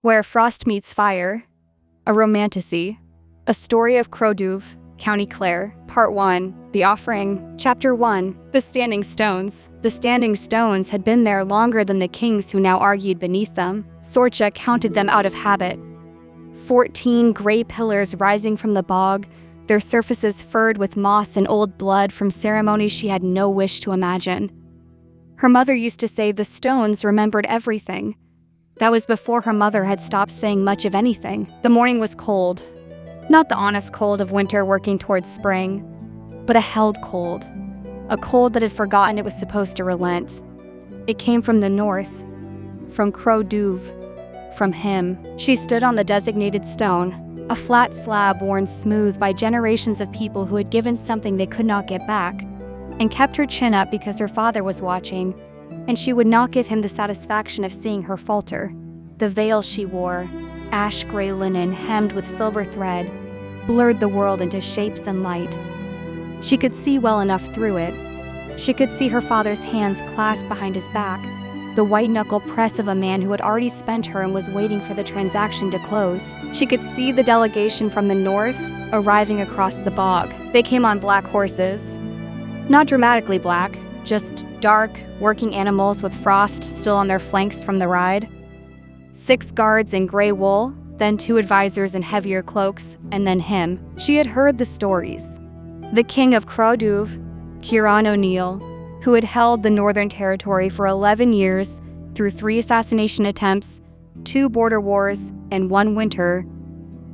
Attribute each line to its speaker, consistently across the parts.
Speaker 1: Where Frost Meets Fire, a Romantasy, a story of Cró Dúbh, County Clare, Part 1, The Offering, Chapter 1, The Standing Stones. The standing stones had been there longer than the kings who now argued beneath them. Sorcha counted them out of habit. 14 gray pillars rising from the bog, their surfaces furred with moss and old blood from ceremonies she had no wish to imagine. Her mother used to say the stones remembered everything. That was before her mother had stopped saying much of anything. The morning was cold. Not the honest cold of winter working towards spring, but a held cold. A cold that had forgotten it was supposed to relent. It came from the north, from Cró Dúbh, from him. She stood on the designated stone, a flat slab worn smooth by generations of people who had given something they could not get back, and kept her chin up because her father was watching, and she would not give him the satisfaction of seeing her falter. The veil she wore, ash-gray linen hemmed with silver thread, blurred the world into shapes and light. She could see well enough through it. She could see her father's hands clasped behind his back, the white-knuckle press of a man who had already spent her and was waiting for the transaction to close. She could see the delegation from the north arriving across the bog. They came on black horses. Not dramatically black, just dark, working animals with frost still on their flanks from the ride. 6 guards in gray wool, then 2 advisors in heavier cloaks, and then him. She had heard the stories. The king of Cró Dúbh, Ciarán Ó Néill, who had held the Northern Territory for 11 years through 3 assassination attempts, 2 border wars, and 1 winter.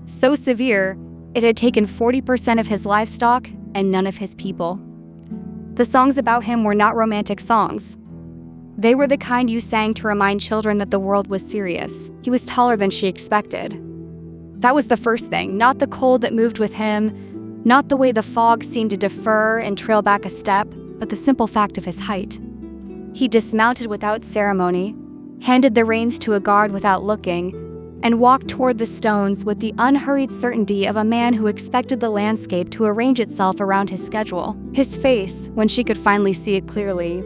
Speaker 1: So severe, it had taken 40% of his livestock and none of his people. The songs about him were not romantic songs. They were the kind you sang to remind children that the world was serious. He was taller than she expected. That was the first thing, not the cold that moved with him, not the way the fog seemed to defer and trail back a step, but the simple fact of his height. He dismounted without ceremony, handed the reins to a guard without looking, and walked toward the stones with the unhurried certainty of a man who expected the landscape to arrange itself around his schedule. His face, when she could finally see it clearly,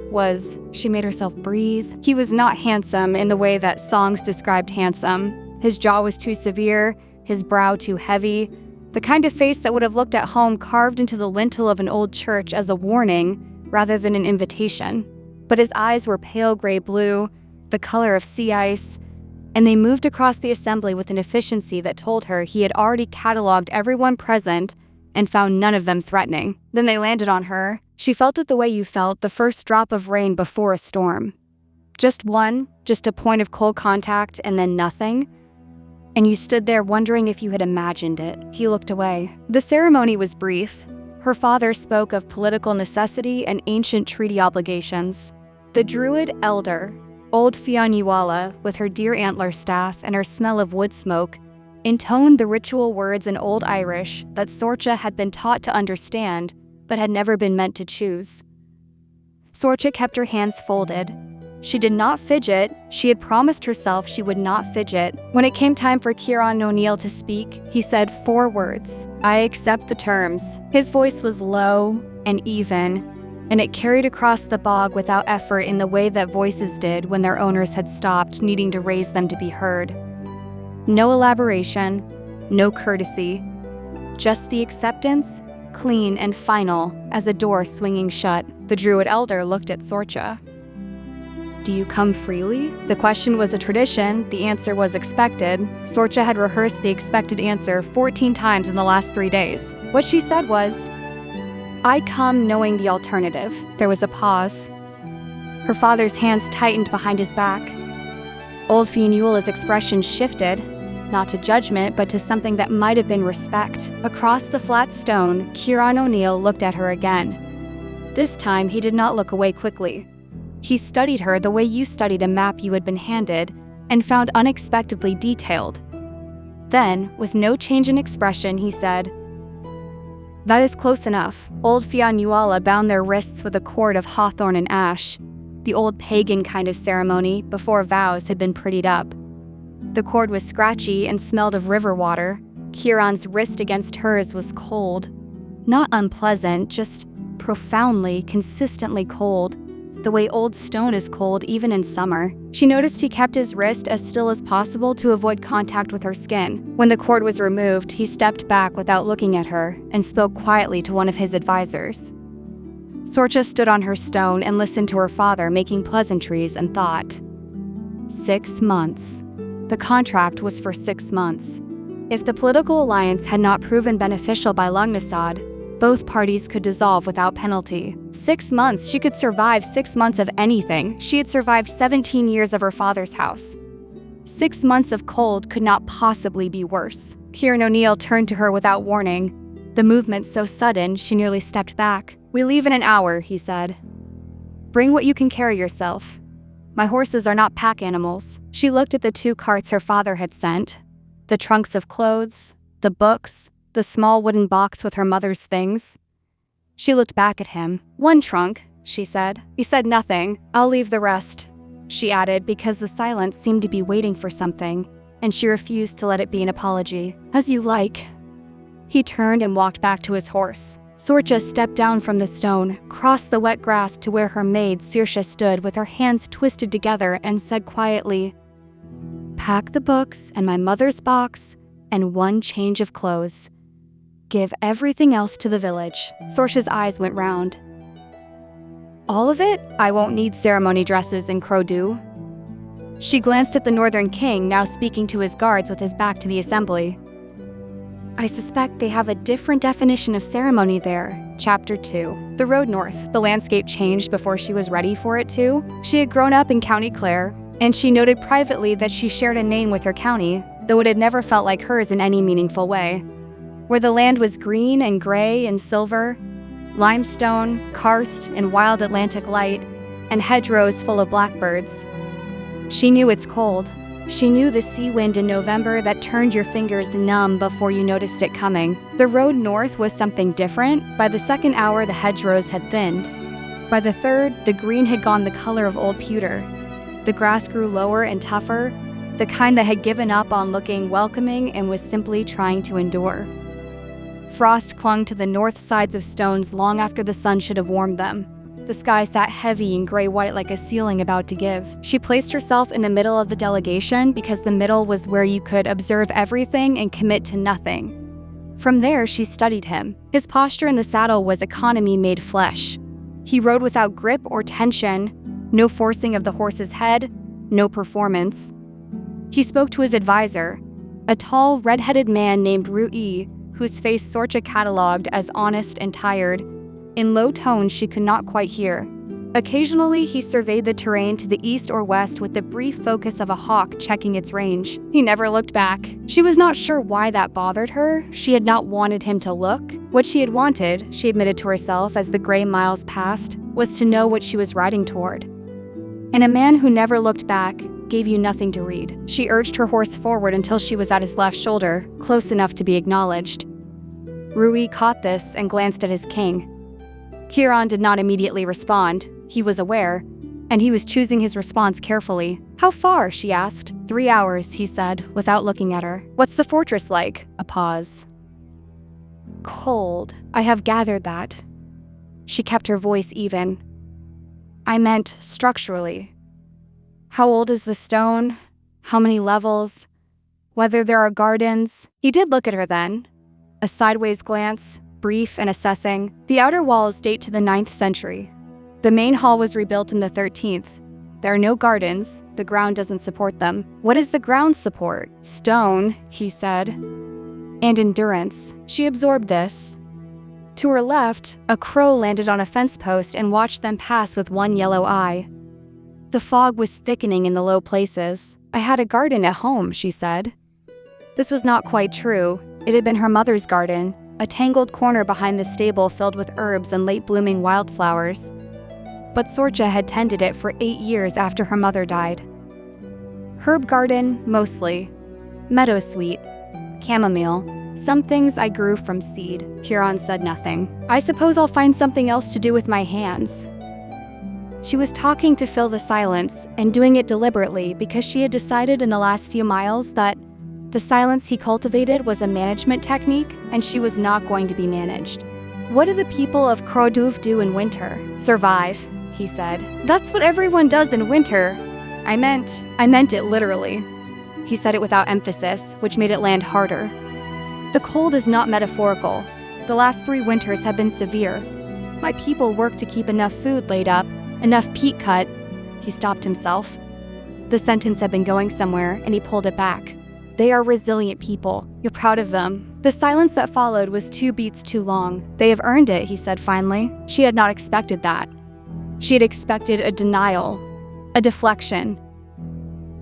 Speaker 1: she made herself breathe. He was not handsome in the way that songs described handsome. His jaw was too severe, his brow too heavy, the kind of face that would have looked at home carved into the lintel of an old church as a warning rather than an invitation. But his eyes were pale gray blue, the color of sea ice, and they moved across the assembly with an efficiency that told her he had already cataloged everyone present and found none of them threatening. Then they landed on her. She felt it the way you felt the first drop of rain before a storm. Just a point of cold contact and then nothing. And you stood there wondering if you had imagined it. He looked away. The ceremony was brief. Her father spoke of political necessity and ancient treaty obligations. The druid elder, old Fiannuala, with her deer antler staff and her smell of wood smoke, intoned the ritual words in Old Irish that Sorcha had been taught to understand, but had never been meant to choose. Sorcha kept her hands folded. She did not fidget. She had promised herself she would not fidget. When it came time for Ciarán Ó Néill to speak, he said 4 words. "I accept the terms." His voice was low and even, and it carried across the bog without effort in the way that voices did when their owners had stopped needing to raise them to be heard. No elaboration, no courtesy, just the acceptance, clean and final, as a door swinging shut. The druid elder looked at Sorcha. "Do you come freely?" The question was a tradition, the answer was expected. Sorcha had rehearsed the expected answer 14 times in the last 3 days. What she said was, "I come knowing the alternative." There was a pause. Her father's hands tightened behind his back. Old Fiannuala's expression shifted, not to judgment, but to something that might have been respect. Across the flat stone, Ciarán Ó Néill looked at her again. This time, he did not look away quickly. He studied her the way you studied a map you had been handed, and found unexpectedly detailed. Then, with no change in expression, he said, "That is close enough." Old Fiannuala bound their wrists with a cord of hawthorn and ash, the old pagan kind of ceremony before vows had been prettied up. The cord was scratchy and smelled of river water. Ciarán's wrist against hers was cold. Not unpleasant, just profoundly, consistently cold. the way old stone is cold even in summer. She noticed he kept his wrist as still as possible to avoid contact with her skin. When the cord was removed, he stepped back without looking at her and spoke quietly to one of his advisors. Sorcha stood on her stone and listened to her father making pleasantries and thought. 6 months. The contract was for 6 months. If the political alliance had not proven beneficial by Lughnasadh, both parties could dissolve without penalty. 6 months. She could survive 6 months of anything. She had survived 17 years of her father's house. 6 months of cold could not possibly be worse. Ciarán Ó Néill turned to her without warning, the movement so sudden she nearly stepped back. "We leave in an hour," he said. "Bring what you can carry yourself. My horses are not pack animals." She looked at the 2 carts her father had sent, the trunks of clothes, the books, the small wooden box with her mother's things. She looked back at him. "1 trunk," she said. He said nothing. "I'll leave the rest," she added, because the silence seemed to be waiting for something, and she refused to let it be an apology. "As you like." He turned and walked back to his horse. Sorcha stepped down from the stone, crossed the wet grass to where her maid Sorcha stood with her hands twisted together, and said quietly, "Pack the books and my mother's box and 1 change of clothes. Give everything else to the village." Sorcha's eyes went round. "All of it? I won't need ceremony dresses in Cró Dúbh." She glanced at the northern king, now speaking to his guards with his back to the assembly. "I suspect they have a different definition of ceremony there." Chapter 2. The road north. The landscape changed before she was ready for it to. She had grown up in County Clare, and she noted privately that she shared a name with her county, though it had never felt like hers in any meaningful way. Where the land was green and gray and silver, limestone, karst and wild Atlantic light, and hedgerows full of blackbirds. She knew it's cold. She knew the sea wind in November that turned your fingers numb before you noticed it coming. The road north was something different. By the 2nd hour, the hedgerows had thinned. By the 3rd, the green had gone the color of old pewter. The grass grew lower and tougher, the kind that had given up on looking welcoming and was simply trying to endure. Frost clung to the north sides of stones long after the sun should have warmed them. The sky sat heavy and gray-white like a ceiling about to give. She placed herself in the middle of the delegation because the middle was where you could observe everything and commit to nothing. From there, she studied him. His posture in the saddle was economy made flesh. He rode without grip or tension, no forcing of the horse's head, no performance. He spoke to his advisor, a tall, red-headed man named Rui, whose face Sorcha catalogued as honest and tired. In low tones she could not quite hear. Occasionally he surveyed the terrain to the east or west with the brief focus of a hawk checking its range. He never looked back. She was not sure why that bothered her. She had not wanted him to look. What she had wanted, she admitted to herself as the gray miles passed, was to know what she was riding toward. And a man who never looked back gave you nothing to read. She urged her horse forward until she was at his left shoulder, close enough to be acknowledged. Rui caught this and glanced at his king. Ciarán did not immediately respond. He was aware, and he was choosing his response carefully. "How far?" she asked. 3 hours, he said, without looking at her. "What's the fortress like?" A pause. "Cold. I have gathered that." She kept her voice even. "I meant structurally. How old is the stone? How many levels? Whether there are gardens?" He did look at her then. A sideways glance, brief and assessing. "The outer walls date to the 9th century. The main hall was rebuilt in the 13th. There are no gardens. The ground doesn't support them." "What does the ground support?" "Stone," he said. "And endurance." She absorbed this. To her left, a crow landed on a fence post and watched them pass with one yellow eye. The fog was thickening in the low places. "I had a garden at home," she said. This was not quite true. It had been her mother's garden, a tangled corner behind the stable filled with herbs and late-blooming wildflowers. But Sorcha had tended it for 8 years after her mother died. Herb garden, mostly. Meadowsweet, chamomile. Some things I grew from seed. Ciarán said nothing. "I suppose I'll find something else to do with my hands." She was talking to fill the silence and doing it deliberately because she had decided in the last few miles that the silence he cultivated was a management technique and she was not going to be managed. "What do the people of Cró Dúbh do in winter?" "Survive," he said. That's what everyone does in winter. I meant it literally. He said it without emphasis, which made it land harder. The cold is not metaphorical. The last 3 winters have been severe. My people work to keep enough food laid up, enough peat cut. He stopped himself. The sentence had been going somewhere, and he pulled it back. They are resilient people. You're proud of them. The silence that followed was 2 beats too long. They have earned it, he said finally. She had not expected that. She had expected a denial, a deflection.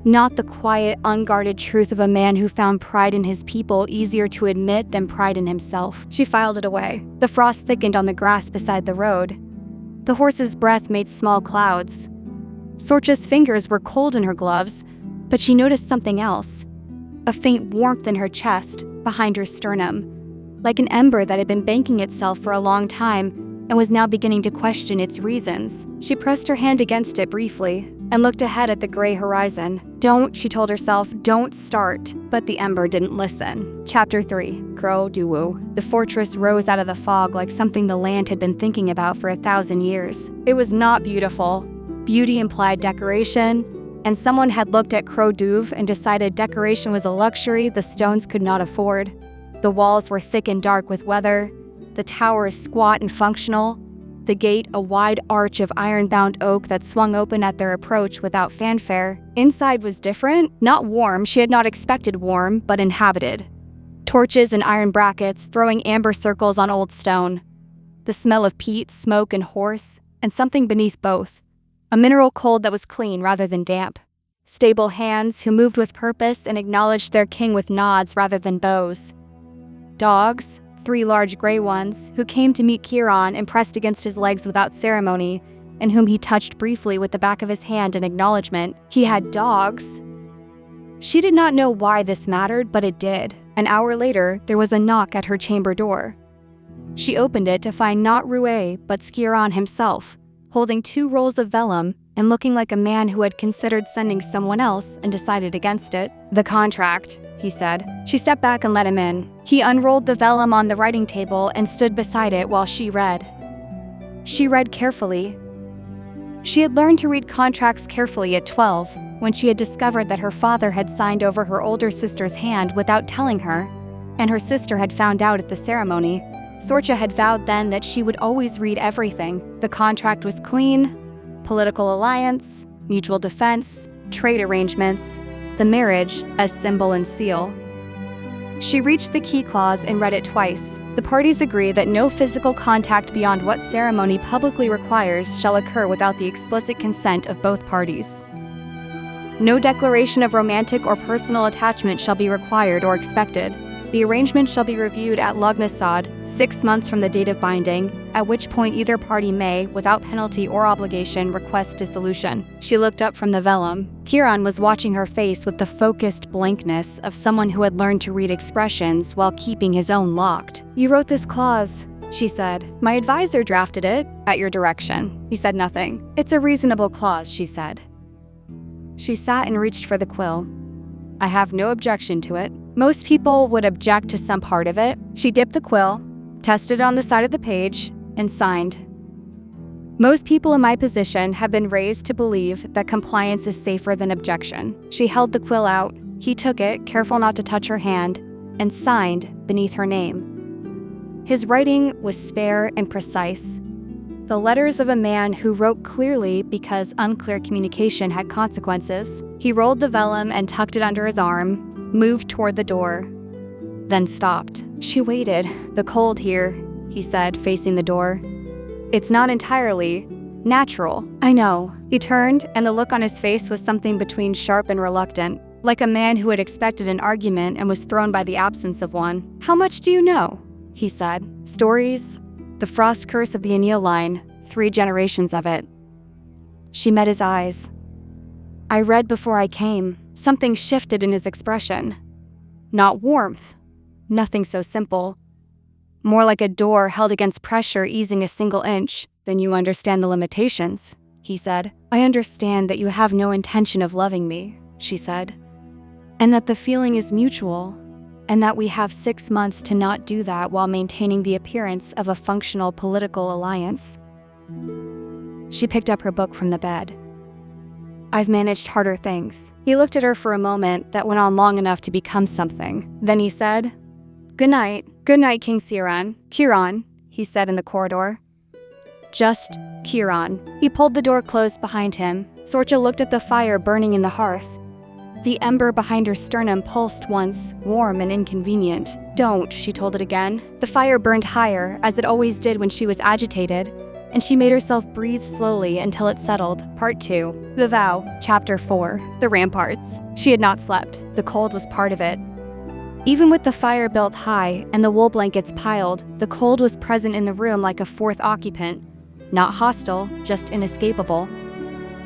Speaker 1: Not the quiet, unguarded truth of a man who found pride in his people easier to admit than pride in himself. She filed it away. The frost thickened on the grass beside the road. The horse's breath made small clouds. Sorcha's fingers were cold in her gloves, but she noticed something else. A faint warmth in her chest, behind her sternum, like an ember that had been banking itself for a long time and was now beginning to question its reasons. She pressed her hand against it briefly and looked ahead at the gray horizon. Don't, she told herself, don't start. But the ember didn't listen. Chapter 3, Cró Dúbh. The fortress rose out of the fog like something the land had been thinking about for 1,000 years. It was not beautiful. Beauty implied decoration, and someone had looked at Cró Dúbh and decided decoration was a luxury the stones could not afford. The walls were thick and dark with weather, the towers squat and functional, the gate a wide arch of iron-bound oak that swung open at their approach without fanfare. Inside was different, not warm, she had not expected warm, but inhabited. Torches and iron brackets throwing amber circles on old stone. The smell of peat, smoke, and horse, and something beneath both. A mineral cold that was clean rather than damp. Stable hands who moved with purpose and acknowledged their king with nods rather than bows. Dogs, 3 large gray ones, who came to meet Ciarán and pressed against his legs without ceremony, and whom he touched briefly with the back of his hand in acknowledgement. He had dogs. She did not know why this mattered, but it did. An hour later, there was a knock at her chamber door. She opened it to find not Roué, but Ciarán himself, holding 2 rolls of vellum and looking like a man who had considered sending someone else and decided against it. The contract, he said. She stepped back and let him in. He unrolled the vellum on the writing table and stood beside it while she read. She read carefully. She had learned to read contracts carefully at 12, when she had discovered that her father had signed over her older sister's hand without telling her, and her sister had found out at the ceremony. Sorcha had vowed then that she would always read everything. The contract was clean: political alliance, mutual defense, trade arrangements, the marriage as symbol and seal. She reached the key clause and read it twice. The parties agree that no physical contact beyond what ceremony publicly requires shall occur without the explicit consent of both parties. No declaration of romantic or personal attachment shall be required or expected. The arrangement shall be reviewed at Lugnasadh 6 months from the date of binding, at which point either party may, without penalty or obligation, request dissolution. She looked up from the vellum. Ciarán was watching her face with the focused blankness of someone who had learned to read expressions while keeping his own locked. You wrote this clause, she said. My advisor drafted it, at your direction. He said nothing. It's a reasonable clause, she said. She sat and reached for the quill. I have no objection to it. Most people would object to some part of it. She dipped the quill, tested it on the side of the page, and signed. Most people in my position have been raised to believe that compliance is safer than objection. She held the quill out. He took it, careful not to touch her hand, and signed beneath her name. His writing was spare and precise. The letters of a man who wrote clearly because unclear communication had consequences. He rolled the vellum and tucked it under his arm, moved toward the door, then stopped. She waited. The cold here, he said, facing the door. It's not entirely natural. I know. He turned, and the look on his face was something between sharp and reluctant, like a man who had expected an argument and was thrown by the absence of one. How much do you know? He said. Stories, the frost curse of the Ó Néill line, 3 generations of it. She met his eyes. I read before I came. Something shifted in his expression. Not warmth. Nothing so simple. More like a door held against pressure easing a single inch. Then you understand the limitations, he said. I understand that you have no intention of loving me, she said. And that the feeling is mutual, and that we have 6 months to not do that while maintaining the appearance of a functional political alliance. She picked up her book from the bed. I've managed harder things. He looked at her for a moment that went on long enough to become something. Then he said, Good night. Good night, King Ciarán. Ciarán, he said in the corridor. Just Ciarán. He pulled the door closed behind him. Sorcha looked at the fire burning in the hearth. The ember behind her sternum pulsed once, warm and inconvenient. Don't, she told it again. The fire burned higher, as it always did when she was agitated, and she made herself breathe slowly until it settled. Part 2. The Vow, Chapter 4. The Ramparts. She had not slept. The cold was part of it. Even with the fire built high and the wool blankets piled, the cold was present in the room like a fourth occupant. Not hostile, just inescapable.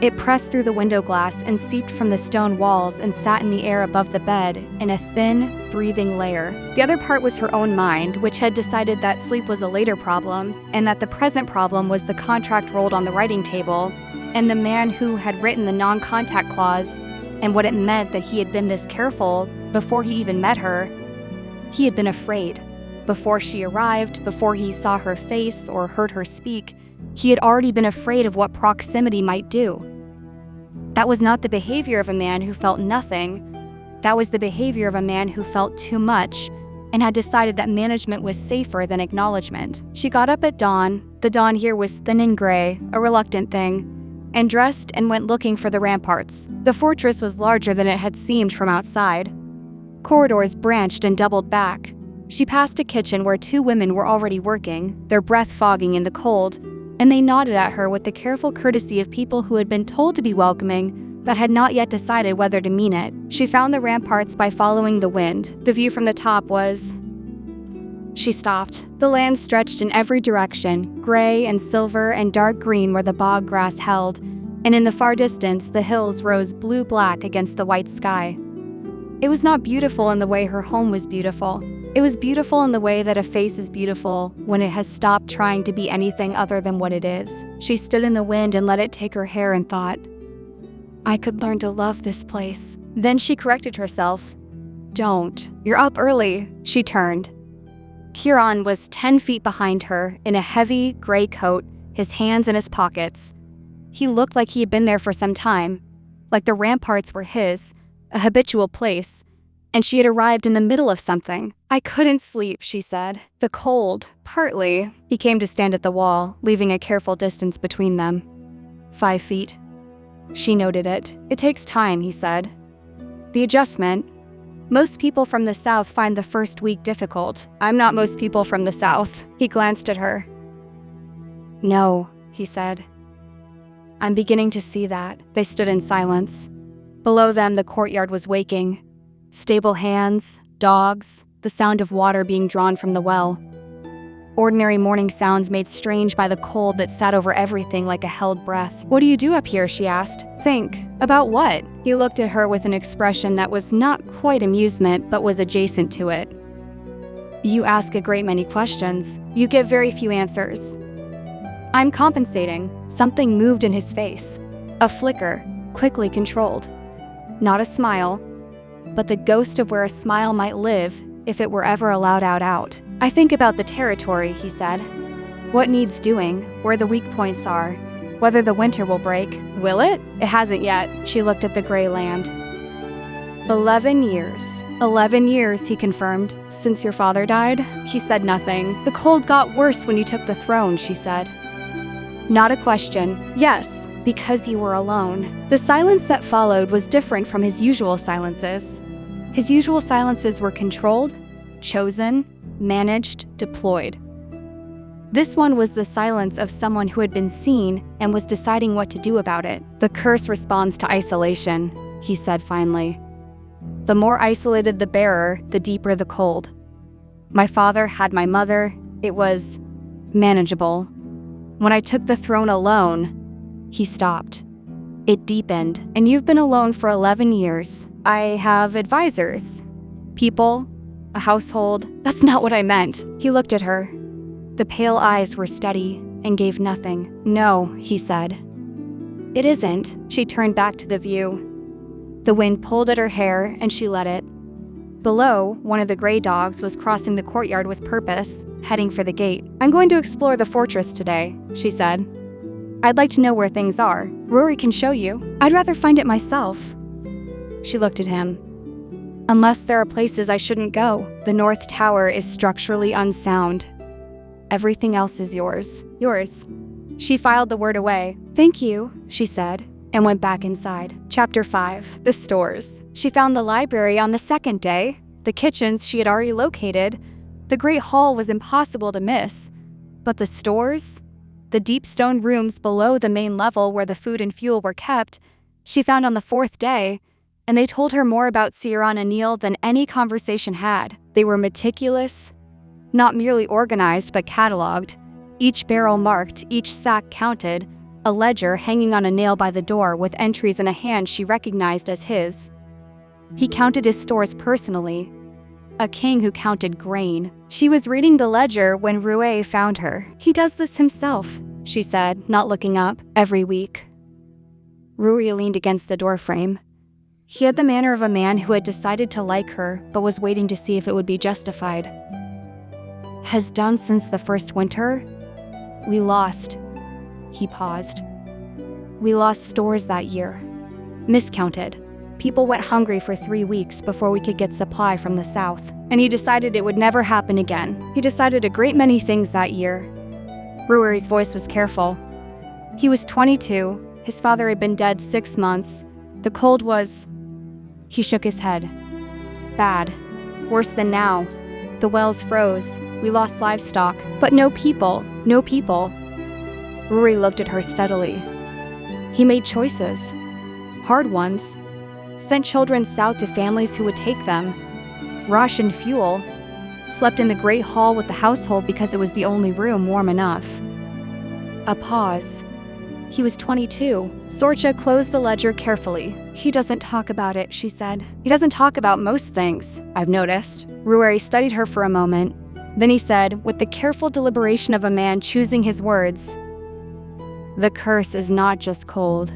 Speaker 1: It pressed through the window glass and seeped from the stone walls and sat in the air above the bed in a thin, breathing layer. The other part was her own mind, which had decided that sleep was a later problem, and that the present problem was the contract rolled on the writing table, and the man who had written the non-contact clause, and what it meant that he had been this careful before he even met her. He had been afraid. Before she arrived, before he saw her face or heard her speak, he had already been afraid of what proximity might do. That was not the behavior of a man who felt nothing. That was the behavior of a man who felt too much and had decided that management was safer than acknowledgement. She got up at dawn. The dawn here was thin and gray, a reluctant thing, and dressed and went looking for the ramparts. The fortress was larger than it had seemed from outside. Corridors branched and doubled back. She passed a kitchen where 2 women were already working, their breath fogging in the cold, and they nodded at her with the careful courtesy of people who had been told to be welcoming, but had not yet decided whether to mean it. She found the ramparts by following the wind. The view from the top was... She stopped. The land stretched in every direction, gray and silver and dark green where the bog grass held, and in the far distance the hills rose blue-black against the white sky. It was not beautiful in the way her home was beautiful. It was beautiful in the way that a face is beautiful when it has stopped trying to be anything other than what it is. She stood in the wind and let it take her hair and thought, I could learn to love this place. Then she corrected herself. Don't. You're up early. She turned. Ciarán was 10 feet behind her, in a heavy, gray coat, his hands in his pockets. He looked like he had been there for some time, like the ramparts were his, a habitual place, and she had arrived in the middle of something. I couldn't sleep, she said. The cold, partly. He came to stand at the wall, leaving a careful distance between them. 5 feet. She noted it. It takes time, he said. The adjustment. Most people from the south find the first week difficult. I'm not most people from the south. He glanced at her. No, he said. I'm beginning to see that. They stood in silence. Below them, the courtyard was waking. Stable hands, dogs, the sound of water being drawn from the well. Ordinary morning sounds made strange by the cold that sat over everything like a held breath. What do you do up here? She asked. Think. About what? He looked at her with an expression that was not quite amusement, but was adjacent to it. You ask a great many questions. You give very few answers. I'm compensating. Something moved in his face. A flicker, quickly controlled. Not a smile, but the ghost of where a smile might live if it were ever allowed out. I think about the territory, he said. What needs doing, where the weak points are, whether the winter will break. Will it? It hasn't yet. She looked at the gray land. 11 years. 11 years, he confirmed. Since your father died? He said nothing. The cold got worse when you took the throne, she said. Not a question. Yes, because you were alone. The silence that followed was different from his usual silences. His usual silences were controlled, chosen, managed, deployed. This one was the silence of someone who had been seen and was deciding what to do about it. The curse responds to isolation, he said finally. The more isolated the bearer, the deeper the cold. My father had my mother. It was manageable. When I took the throne alone, he stopped. It deepened, and you've been alone for 11 years. I have advisors, people, a household. That's not what I meant. He looked at her. The pale eyes were steady and gave nothing. No, he said. It isn't. She turned back to the view. The wind pulled at her hair, and she let it. Below, one of the gray dogs was crossing the courtyard with purpose, heading for the gate. I'm going to explore the fortress today, she said. I'd like to know where things are. Rory can show you. I'd rather find it myself. She looked at him. Unless there are places I shouldn't go. The North Tower is structurally unsound. Everything else is yours. Yours. She filed the word away. Thank you, she said, and went back inside. Chapter 5. The stores. She found the library on the second day. The kitchens she had already located. The great hall was impossible to miss. But the stores? The deep stone rooms below the main level where the food and fuel were kept, she found on the fourth day, and they told her more about Ciarán Ó Néill than any conversation had. They were meticulous, not merely organized but catalogued, each barrel marked, each sack counted, a ledger hanging on a nail by the door with entries in a hand she recognized as his. He counted his stores personally, a king who counted grain. She was reading the ledger when Rue found her. He does this himself, she said, not looking up, every week. Rue leaned against the doorframe. He had the manner of a man who had decided to like her, but was waiting to see if it would be justified. Has done since the first winter? We lost. He paused. We lost stores that year. Miscounted. People went hungry for 3 weeks before we could get supply from the south, and he decided it would never happen again. He decided a great many things that year. Ruairi's voice was careful. He was 22. His father had been dead 6 months. The cold was... He shook his head. Bad. Worse than now. The wells froze. We lost livestock. But no people. No people. Rory looked at her steadily. He made choices. Hard ones. Sent children south to families who would take them. Rationed fuel. Slept in the great hall with the household because it was the only room warm enough. A pause. He was 22. Sorcha closed the ledger carefully. He doesn't talk about it, she said. He doesn't talk about most things, I've noticed. Ruairi studied her for a moment. Then he said, with the careful deliberation of a man choosing his words, the curse is not just cold.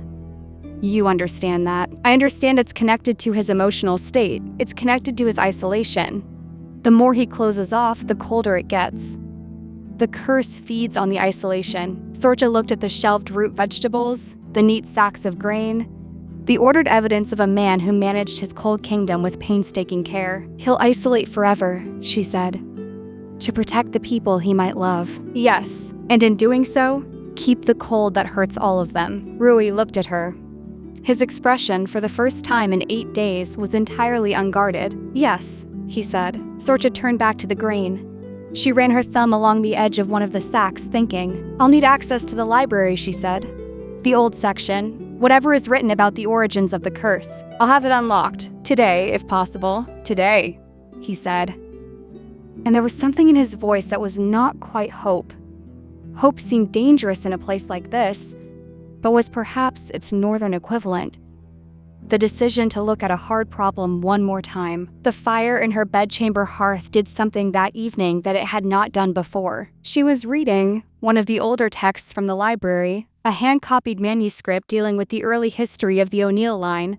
Speaker 1: You understand that. I understand it's connected to his emotional state. It's connected to his isolation. The more he closes off, the colder it gets. The curse feeds on the isolation. Sorcha looked at the shelved root vegetables, the neat sacks of grain, the ordered evidence of a man who managed his cold kingdom with painstaking care. He'll isolate forever, she said, to protect the people he might love. Yes, and in doing so, keep the cold that hurts all of them. Rui looked at her. His expression, for the first time in 8 days, was entirely unguarded. Yes, he said. Sorcha turned back to the grain. She ran her thumb along the edge of one of the sacks, thinking. I'll need access to the library, she said. The old section. Whatever is written about the origins of the curse. I'll have it unlocked. Today, if possible. Today, he said. And there was something in his voice that was not quite hope. Hope seemed dangerous in a place like this, but was perhaps its northern equivalent. The decision to look at a hard problem one more time. The fire in her bedchamber hearth did something that evening that it had not done before. She was reading one of the older texts from the library, a hand-copied manuscript dealing with the early history of the O'Néill line,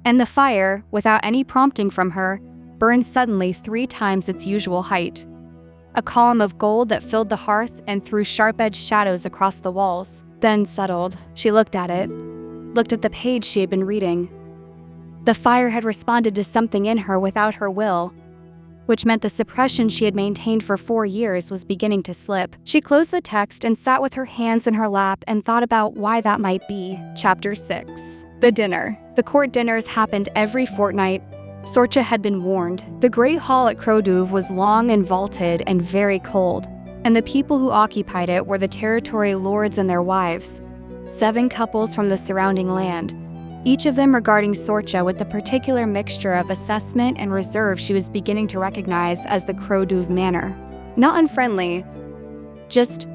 Speaker 1: and the fire, without any prompting from her, burned suddenly 3 times its usual height. A column of gold that filled the hearth and threw sharp-edged shadows across the walls, then settled. She looked at it, looked at the page she had been reading. The fire had responded to something in her without her will, which meant the suppression she had maintained for 4 years was beginning to slip. She closed the text and sat with her hands in her lap and thought about why that might be. Chapter 6. The dinner. The court dinners happened every fortnight. Sorcha had been warned. The great hall at Cró Dúbh was long and vaulted and very cold, and the people who occupied it were the territory lords and their wives, 7 couples from the surrounding land, each of them regarding Sorcha with the particular mixture of assessment and reserve she was beginning to recognize as the Cró Dúbh manner. Not unfriendly, just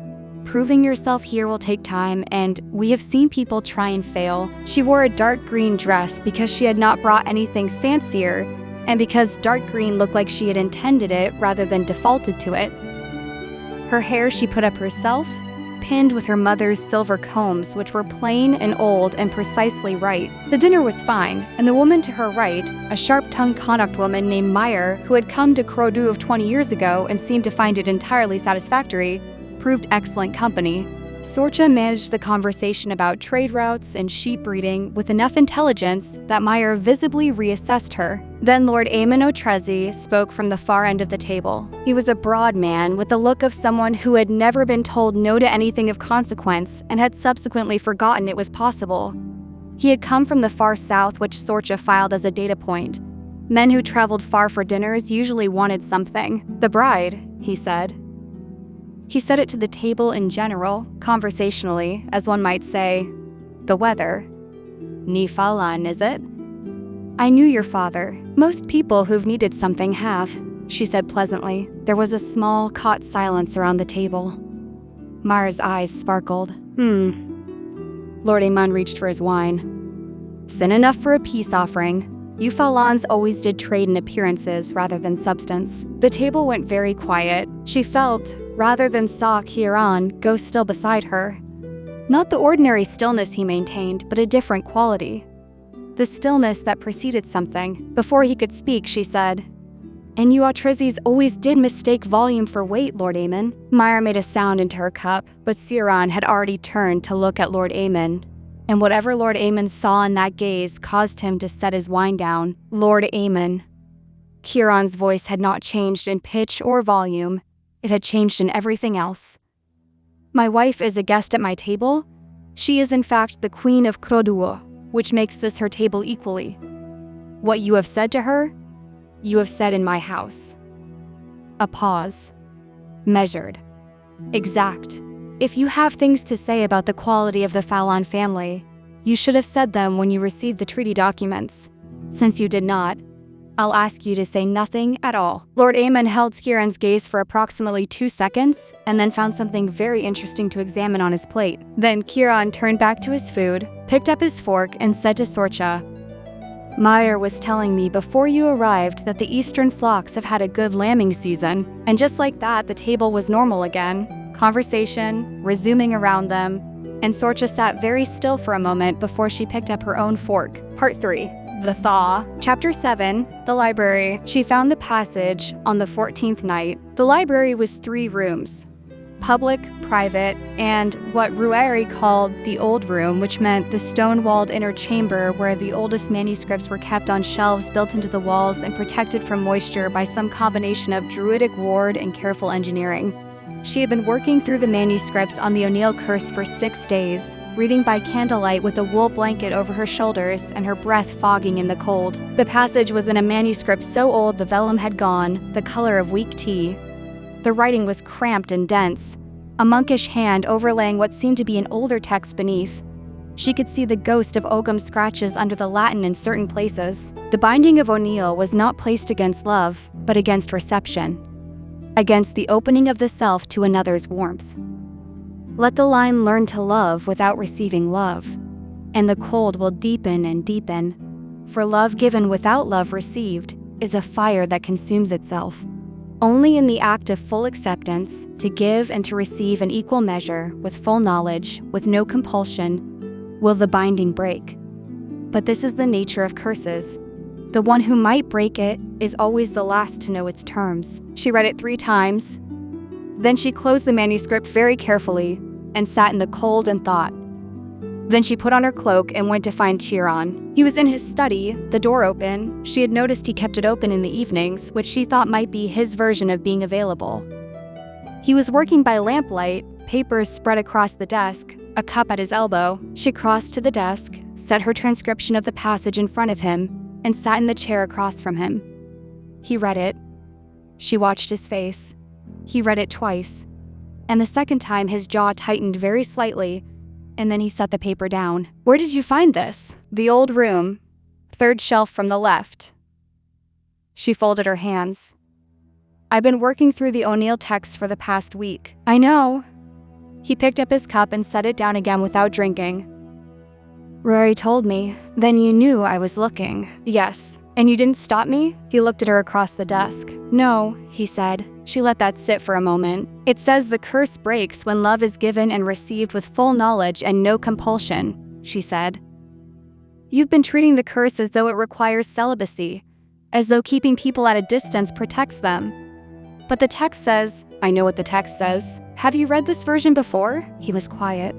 Speaker 1: proving yourself here will take time, and we have seen people try and fail. She wore a dark green dress because she had not brought anything fancier, and because dark green looked like she had intended it rather than defaulted to it. Her hair she put up herself, pinned with her mother's silver combs, which were plain and old and precisely right. The dinner was fine, and the woman to her right, a sharp-tongued Connacht woman named Meyer, who had come to Cró Dúbh 20 years ago and seemed to find it entirely satisfactory, proved excellent company. Sorcha managed the conversation about trade routes and sheep breeding with enough intelligence that Meyer visibly reassessed her. Then Lord Éamon O'Trezzy spoke from the far end of the table. He was a broad man with the look of someone who had never been told no to anything of consequence and had subsequently forgotten it was possible. He had come from the far south, which Sorcha filed as a data point. Men who traveled far for dinners usually wanted something. The bride, he said. He said it to the table in general, conversationally, as one might say, the weather. Ní fáileáin, is it? I knew your father. Most people who've needed something have, she said pleasantly. There was a small, caught silence around the table. Meyer's eyes sparkled. Lord Éamon reached for his wine. Thin enough for a peace offering. You fáileáins always did trade in appearances rather than substance. The table went very quiet. She felt, rather than saw Ciarán go still beside her. Not the ordinary stillness he maintained, but a different quality. The stillness that preceded something. Before he could speak, she said, "And you O'Trezzys always did mistake volume for weight, Lord Éamon." Meyer made a sound into her cup, but Ciarán had already turned to look at Lord Éamon. And whatever Lord Éamon saw in that gaze caused him to set his wine down. Lord Éamon. Ciarán's voice had not changed in pitch or volume. It had changed in everything else. My wife is a guest at my table. She is in fact the Queen of Cró Dúbh, which makes this her table equally. What you have said to her, you have said in my house. A pause. Measured. Exact. If you have things to say about the quality of the fáileáin family, you should have said them when you received the treaty documents. Since you did not, I'll ask you to say nothing at all. Lord Éamon held Ciarán's gaze for approximately 2 seconds, and then found something very interesting to examine on his plate. Then Ciarán turned back to his food, picked up his fork, and said to Sorcha, Meyer was telling me before you arrived that the eastern flocks have had a good lambing season. And just like that, the table was normal again. Conversation, resuming around them, and Sorcha sat very still for a moment before she picked up her own fork. Part 3. The Thaw. Chapter 7. The Library. She found the passage on the 14th night. The library was 3 rooms. Public, private, and what Ruairi called the Old Room, which meant the stone-walled inner chamber where the oldest manuscripts were kept on shelves built into the walls and protected from moisture by some combination of druidic ward and careful engineering. She had been working through the manuscripts on the O'Néill curse for 6 days, reading by candlelight with a wool blanket over her shoulders and her breath fogging in the cold. The passage was in a manuscript so old the vellum had gone, the color of weak tea. The writing was cramped and dense, a monkish hand overlaying what seemed to be an older text beneath. She could see the ghost of Ogham scratches under the Latin in certain places. The binding of O'Néill was not placed against love, but against reception. Against the opening of the self to another's warmth. Let the line learn to love without receiving love, and the cold will deepen and deepen, for love given without love received is a fire that consumes itself. Only in the act of full acceptance, to give and to receive in equal measure, with full knowledge, with no compulsion, will the binding break. But this is the nature of curses. The one who might break it is always the last to know its terms. She read it 3 times. Then she closed the manuscript very carefully and sat in the cold and thought. Then she put on her cloak and went to find Ciarán. He was in his study, the door open. She had noticed he kept it open in the evenings, which she thought might be his version of being available. He was working by lamplight, papers spread across the desk, a cup at his elbow. She crossed to the desk, set her transcription of the passage in front of him, and sat in the chair across from him. He read it. She watched his face. He read it twice, and the second time his jaw tightened very slightly, and then he set the paper down. Where did you find this? The old room, 3rd shelf from the left. She folded her hands. I've been working through the O'Néill text for the past week. I know. He picked up his cup and set it down again without drinking. Rory told me. Then you knew I was looking. Yes. And you didn't stop me? He looked at her across the desk. No, he said. She let that sit for a moment. It says the curse breaks when love is given and received with full knowledge and no compulsion, she said. You've been treating the curse as though it requires celibacy, as though keeping people at a distance protects them. But the text says, I know what the text says. "Have you read this version before?" He was quiet.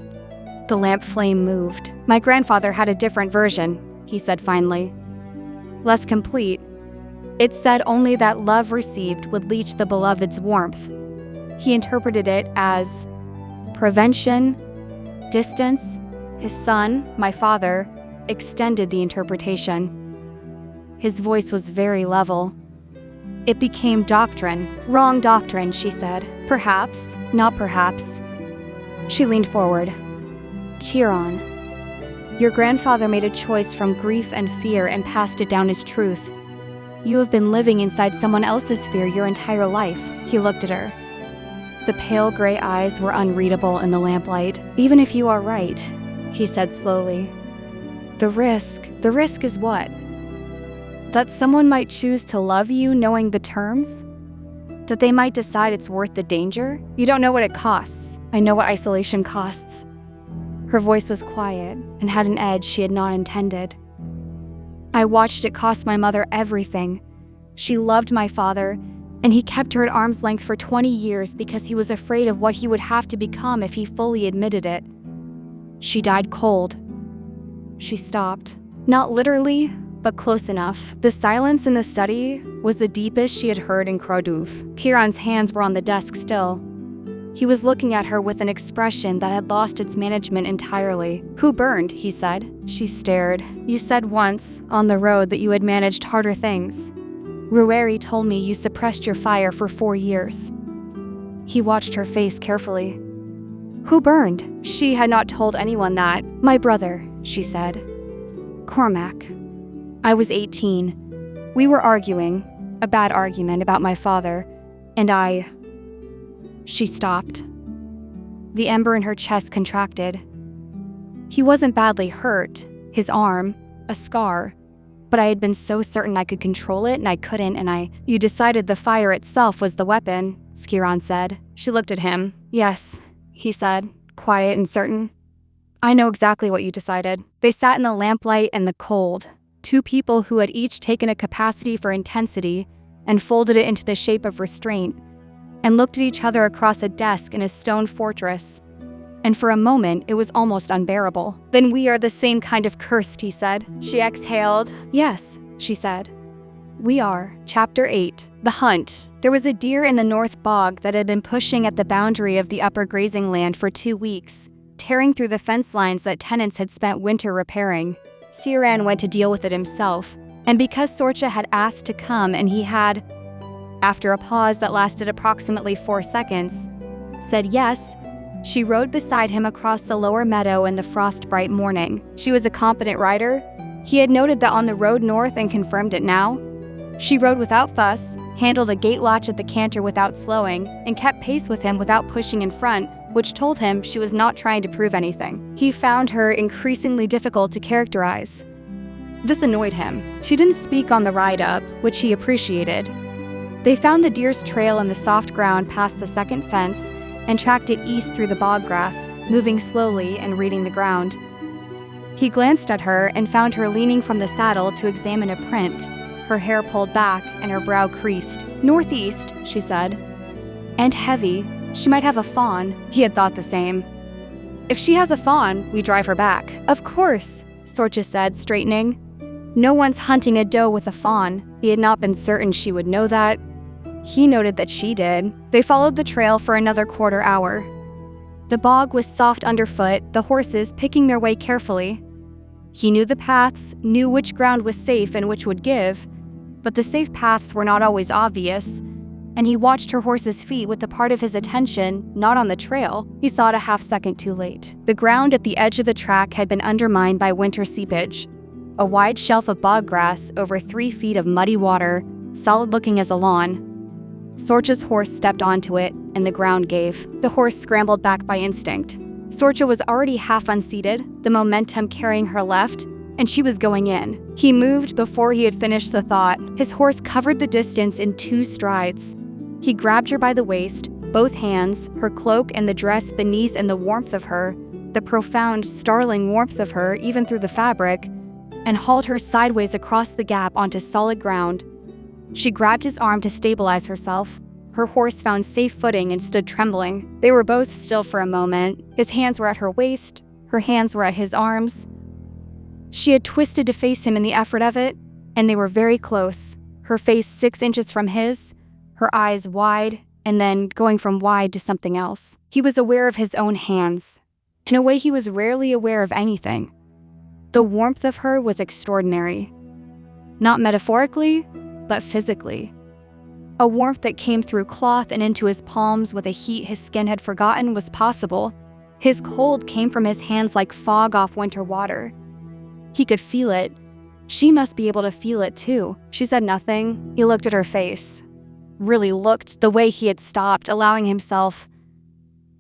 Speaker 1: The lamp flame moved. "My grandfather had a different version," he said finally. "Less complete. It said only that love received would leech the beloved's warmth. He interpreted it as prevention, distance. His son, my father, extended the interpretation. His voice was very level. It became doctrine. Wrong doctrine," she said. "Perhaps, not perhaps." She leaned forward. "Ciarán, your grandfather made a choice from grief and fear and passed it down as truth. You have been living inside someone else's fear your entire life." He looked at her. The pale gray eyes were unreadable in the lamplight. "Even if you are right," he said slowly. The risk is what? That someone might choose to love you knowing the terms? That they might decide it's worth the danger? You don't know what it costs. I know what isolation costs." Her voice was quiet and had an edge she had not intended. "I watched it cost my mother everything. She loved my father, and he kept her at arm's length for 20 years because he was afraid of what he would have to become if he fully admitted it. She died cold." She stopped. Not literally, but close enough. The silence in the study was the deepest she had heard in Cró Dúbh. Ciarán's hands were on the desk still. He was looking at her with an expression that had lost its management entirely. "Who burned?" he said. She stared. "You said once, on the road, that you had managed harder things. Rueri told me you suppressed your fire for 4 years." He watched her face carefully. "Who burned?" She had not told anyone that. "My brother," she said. "Cormac. I was 18. We were arguing, a bad argument about my father, and I..." She stopped. The ember in her chest contracted. "He wasn't badly hurt, his arm, a scar, but I had been so certain I could control it and I couldn't, and You decided the fire itself was the weapon," Ciarán said. She looked at him. "Yes," he said, quiet and certain. "I know exactly what you decided." They sat in the lamplight and the cold, two people who had each taken a capacity for intensity and folded it into the shape of restraint, and looked at each other across a desk in a stone fortress. And for a moment, it was almost unbearable. "Then we are the same kind of cursed," he said. She exhaled. "Yes," she said. "We are." Chapter 8. The Hunt. There was a deer in the North Bog that had been pushing at the boundary of the upper grazing land for 2 weeks, tearing through the fence lines that tenants had spent winter repairing. Ciarán went to deal with it himself, and because Sorcha had asked to come and he had, after a pause that lasted approximately 4 seconds, said yes, she rode beside him across the lower meadow in the frost-bright morning. She was a competent rider. He had noted that on the road north and confirmed it now. She rode without fuss, handled a gate latch at the canter without slowing, and kept pace with him without pushing in front, which told him she was not trying to prove anything. He found her increasingly difficult to characterize. This annoyed him. She didn't speak on the ride up, which he appreciated. They found the deer's trail in the soft ground past the second fence and tracked it east through the bog grass, moving slowly and reading the ground. He glanced at her and found her leaning from the saddle to examine a print, her hair pulled back and her brow creased. "Northeast," she said. "And heavy. She might have a fawn." He had thought the same. "If she has a fawn, we drive her back." "Of course," Sorcha said, straightening. "No one's hunting a doe with a fawn." He had not been certain she would know that. He noted that she did. They followed the trail for another quarter hour. The bog was soft underfoot, the horses picking their way carefully. He knew the paths, knew which ground was safe and which would give, but the safe paths were not always obvious, and he watched her horse's feet with the part of his attention not on the trail. He saw it a half-second too late. The ground at the edge of the track had been undermined by winter seepage. A wide shelf of bog grass over 3 feet of muddy water, solid-looking as a lawn. Sorcha's horse stepped onto it, and the ground gave. The horse scrambled back by instinct. Sorcha was already half unseated, the momentum carrying her left, and she was going in. He moved before he had finished the thought. His horse covered the distance in 2 strides. He grabbed her by the waist, both hands, her cloak and the dress beneath and the warmth of her, the profound, startling warmth of her even through the fabric, and hauled her sideways across the gap onto solid ground. She grabbed his arm to stabilize herself, Her horse found safe footing and stood trembling. They were both still for a moment. His hands were at her waist, her hands were at his arms. She had twisted to face him in the effort of it, and they were very close, her face 6 inches from his, her eyes wide, and then going from wide to something else. He was aware of his own hands, in a way he was rarely aware of anything. The warmth of her was extraordinary. Not metaphorically, but physically. A warmth that came through cloth and into his palms with a heat his skin had forgotten was possible. His cold came from his hands like fog off winter water. He could feel it. She must be able to feel it too. She said nothing. He looked at her face. Really looked the way he had stopped, allowing himself,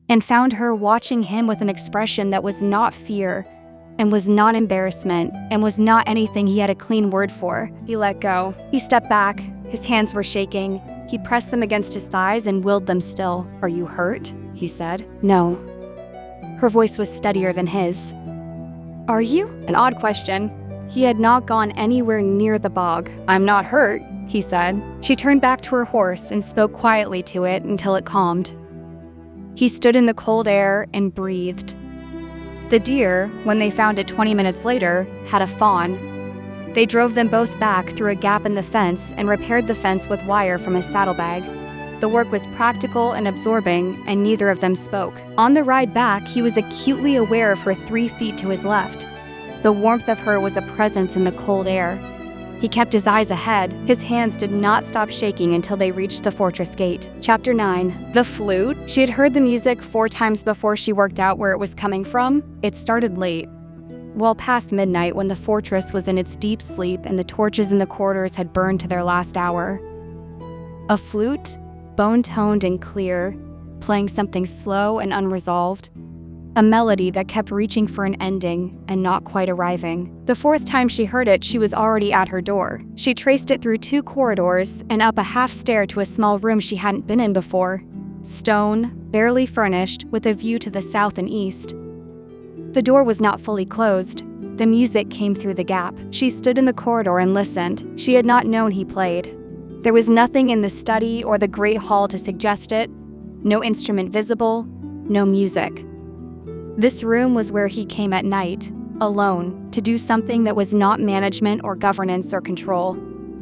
Speaker 1: and found her watching him with an expression that was not fear, and was not embarrassment, and was not anything he had a clean word for. He let go. He stepped back. His hands were shaking. He pressed them against his thighs and willed them still. "Are you hurt?" he said. "No." Her voice was steadier than his. "Are you?" An odd question. He had not gone anywhere near the bog. "I'm not hurt," he said. She turned back to her horse and spoke quietly to it until it calmed. He stood in the cold air and breathed. The deer, when they found it 20 minutes later, had a fawn. They drove them both back through a gap in the fence and repaired the fence with wire from his saddlebag. The work was practical and absorbing, and neither of them spoke. On the ride back, he was acutely aware of her 3 feet to his left. The warmth of her was a presence in the cold air. He kept his eyes ahead. His hands did not stop shaking until they reached the fortress gate. Chapter 9. The flute? She had heard the music 4 times before she worked out where it was coming from. It started late, well past midnight, when the fortress was in its deep sleep and the torches in the corridors had burned to their last hour. A flute, bone-toned and clear, playing something slow and unresolved. A melody that kept reaching for an ending and not quite arriving. The 4th time she heard it, she was already at her door. She traced it through 2 corridors and up a half stair to a small room she hadn't been in before. Stone, barely furnished, with a view to the south and east. The door was not fully closed. The music came through the gap. She stood in the corridor and listened. She had not known he played. There was nothing in the study or the great hall to suggest it. No instrument visible, no music. This room was where he came at night, alone, to do something that was not management or governance or control.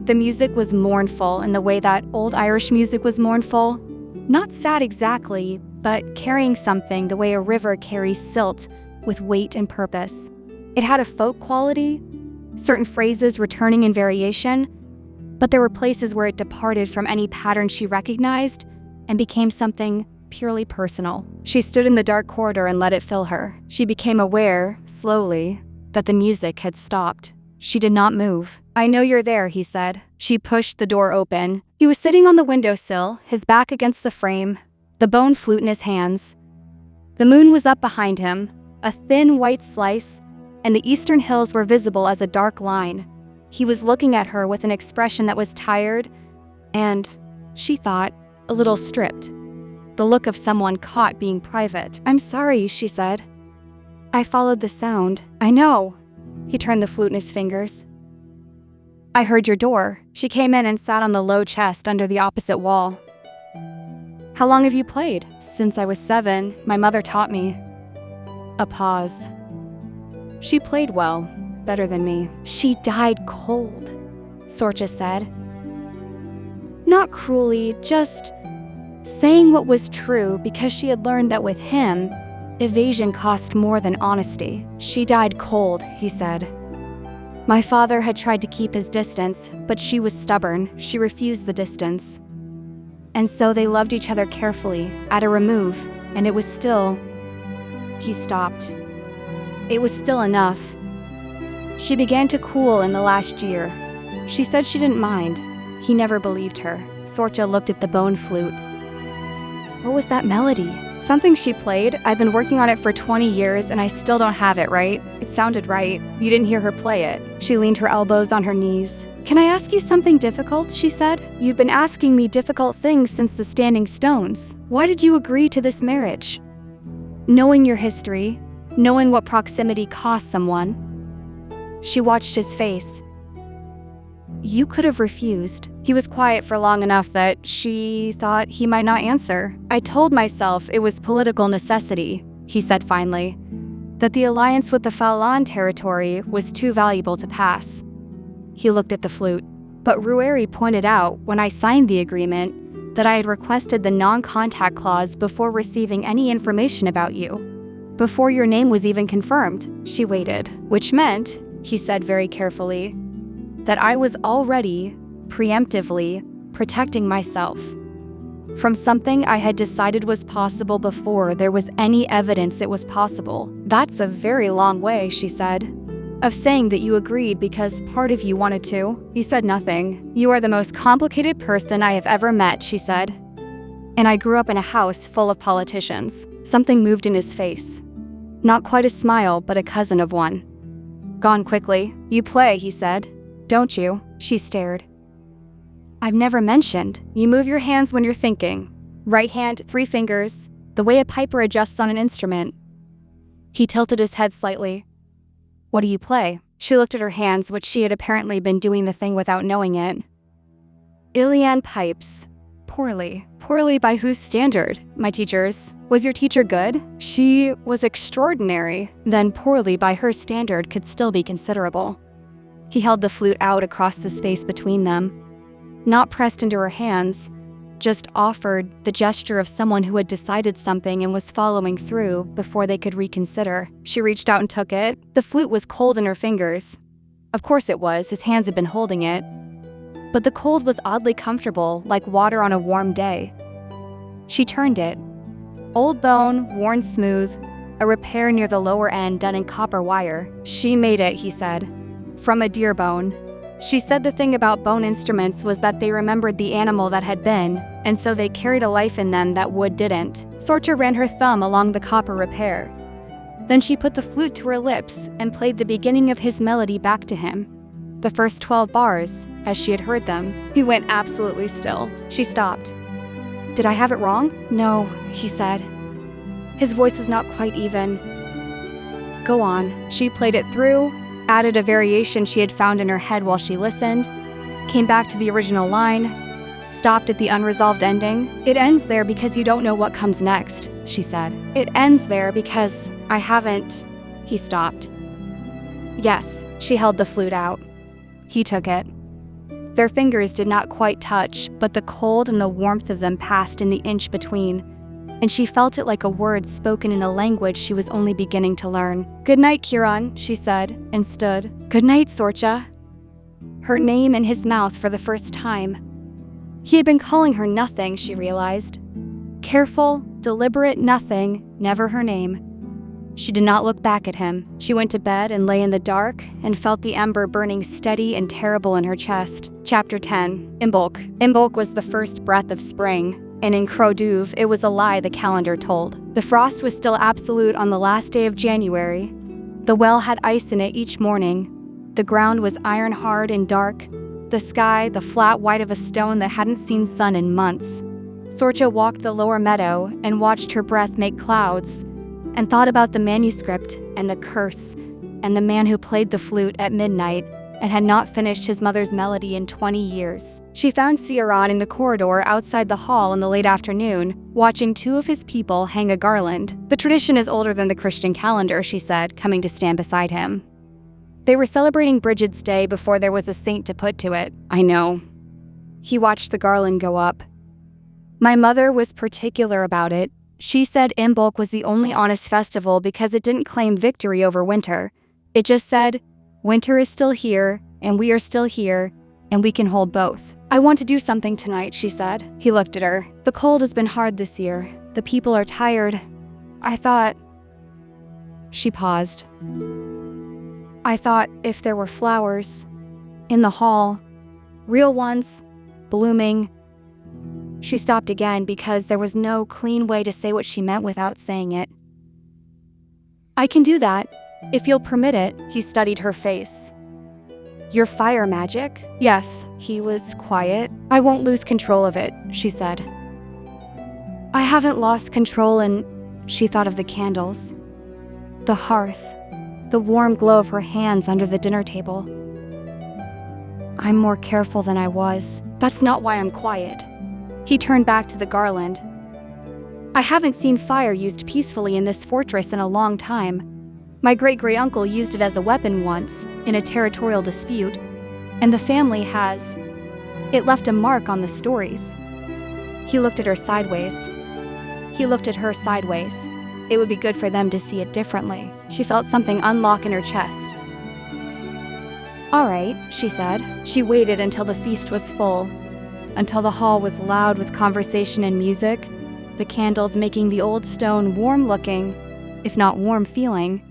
Speaker 1: The music was mournful in the way that old Irish music was mournful. Not sad exactly, but carrying something the way a river carries silt, with weight and purpose. It had a folk quality, certain phrases returning in variation, but there were places where it departed from any pattern she recognized and became something purely personal. She stood in the dark corridor and let it fill her. She became aware, slowly, that the music had stopped. She did not move. "I know you're there," he said. She pushed the door open. He was sitting on the windowsill, his back against the frame, the bone flute in his hands. The moon was up behind him, a thin white slice, and the eastern hills were visible as a dark line. He was looking at her with an expression that was tired and, she thought, a little stripped. The look of someone caught being private. "I'm sorry," she said. "I followed the sound." "I know." He turned the flute in his fingers. "I heard your door." She came in and sat on the low chest under the opposite wall. "How long have you played?" "Since I was 7. My mother taught me." A pause. "She played well, better than me." "She died cold," Sorcha said. Not cruelly, just saying what was true because she had learned that with him, evasion cost more than honesty. "She died cold," he said. "My father had tried to keep his distance, but she was stubborn. She refused the distance. And so they loved each other carefully, at a remove, and it was still..." He stopped. It was still enough. She began to cool in the last year. She said she didn't mind. He never believed her. Sorcha looked at the bone flute. "What was that melody?" "Something she played. I've been working on it for 20 years and I still don't have it right. It sounded right. You didn't hear her play it." She leaned her elbows on her knees. "Can I ask you something difficult?" she said. "You've been asking me difficult things since the Standing Stones. Why did you agree to this marriage? Knowing your history, knowing what proximity costs someone." She watched his face. You could have refused. He was quiet for long enough that she thought he might not answer. I told myself it was political necessity, he said finally, that the alliance with the Falon territory was too valuable to pass. He looked at the flute. But Rueri pointed out, when I signed the agreement, that I had requested the non-contact clause before receiving any information about you. Before your name was even confirmed. She waited, which meant, he said very carefully, that I was already, preemptively, protecting myself from something I had decided was possible before there was any evidence it was possible. That's a very long way, she said, of saying that you agreed because part of you wanted to. He said nothing. You are the most complicated person I have ever met, she said. And I grew up in a house full of politicians. Something moved in his face. Not quite a smile, but a cousin of one. Gone quickly. You play, he said. Don't you? She stared. I've never mentioned. You move your hands when you're thinking. Right hand, 3 fingers, the way a piper adjusts on an instrument. He tilted his head slightly. What do you play? She looked at her hands, which she had apparently been doing the thing without knowing it. Ilian pipes. Poorly. Poorly by whose standard? My teacher's. Was your teacher good? She was extraordinary. Then poorly by her standard could still be considerable. He held the flute out across the space between them. Not pressed into her hands, just offered the gesture of someone who had decided something and was following through before they could reconsider. She reached out and took it. The flute was cold in her fingers. Of course it was, his hands had been holding it. But the cold was oddly comfortable, like water on a warm day. She turned it. Old bone, worn smooth, a repair near the lower end done in copper wire. She made it, he said, from a deer bone. She said the thing about bone instruments was that they remembered the animal that had been, and so they carried a life in them that wood didn't. Sorcha ran her thumb along the copper repair. Then she put the flute to her lips and played the beginning of his melody back to him. The first 12 bars, as she had heard them. He went absolutely still. She stopped. Did I have it wrong? No, he said. His voice was not quite even. Go on. She played it through, added a variation she had found in her head while she listened, came back to the original line, stopped at the unresolved ending. It ends there because you don't know what comes next, she said. It ends there because I haven't... He stopped. Yes, she held the flute out. He took it. Their fingers did not quite touch, but the cold and the warmth of them passed in the inch between, and she felt it like a word spoken in a language she was only beginning to learn. Good night, Ciarán, she said, and stood. Good night, Sorcha. Her name in his mouth for the first time. He had been calling her nothing, she realized. Careful, deliberate nothing, never her name. She did not look back at him. She went to bed and lay in the dark and felt the ember burning steady and terrible in her chest. Chapter 10. Imbolc. Imbolc was the first breath of spring, and in Cró Dúbh it was a lie the calendar told. The frost was still absolute on the last day of January. The well had ice in it each morning. The ground was iron hard and dark. The sky, the flat white of a stone that hadn't seen sun in months. Sorcha walked the lower meadow and watched her breath make clouds, and thought about the manuscript and the curse and the man who played the flute at midnight and had not finished his mother's melody in 20 years. She found Ciarán in the corridor outside the hall in the late afternoon, watching 2 of his people hang a garland. The tradition is older than the Christian calendar, she said, coming to stand beside him. They were celebrating Brigid's Day before there was a saint to put to it. I know. He watched the garland go up. My mother was particular about it. She said Imbolc was the only honest festival because it didn't claim victory over winter. It just said, winter is still here, and we are still here, and we can hold both. I want to do something tonight, she said. He looked at her. The cold has been hard this year. The people are tired. I thought... She paused. I thought if there were flowers in the hall, real ones, blooming... She stopped again because there was no clean way to say what she meant without saying it. I can do that, if you'll permit it. He studied her face. Your fire magic? Yes, he was quiet. I won't lose control of it, she said. I haven't lost control and... She thought of the candles. The hearth. The warm glow of her hands under the dinner table. I'm more careful than I was. That's not why I'm quiet. He turned back to the garland. I haven't seen fire used peacefully in this fortress in a long time. My great-great-uncle used it as a weapon once, in a territorial dispute, and the family has. It left a mark on the stories. He looked at her sideways. He looked at her sideways. It would be good for them to see it differently. She felt something unlock in her chest. All right, she said. She waited until the feast was full, until the hall was loud with conversation and music, the candles making the old stone warm-looking, if not warm-feeling.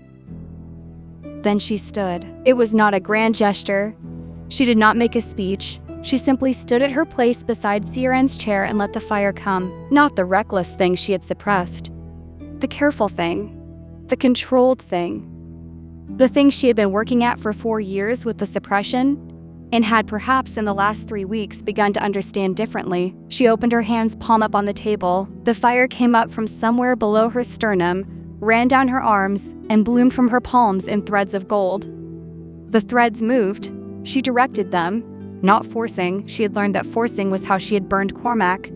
Speaker 1: Then she stood. It was not a grand gesture. She did not make a speech. She simply stood at her place beside Ciarán's chair and let the fire come. Not the reckless thing she had suppressed. The careful thing. The controlled thing. The thing she had been working at for 4 years with the suppression, and had perhaps in the last 3 weeks begun to understand differently. She opened her hands palm up on the table. The fire came up from somewhere below her sternum, ran down her arms, and bloomed from her palms in threads of gold. The threads moved. She directed them, not forcing. She had learned that forcing was how she had burned Cormac,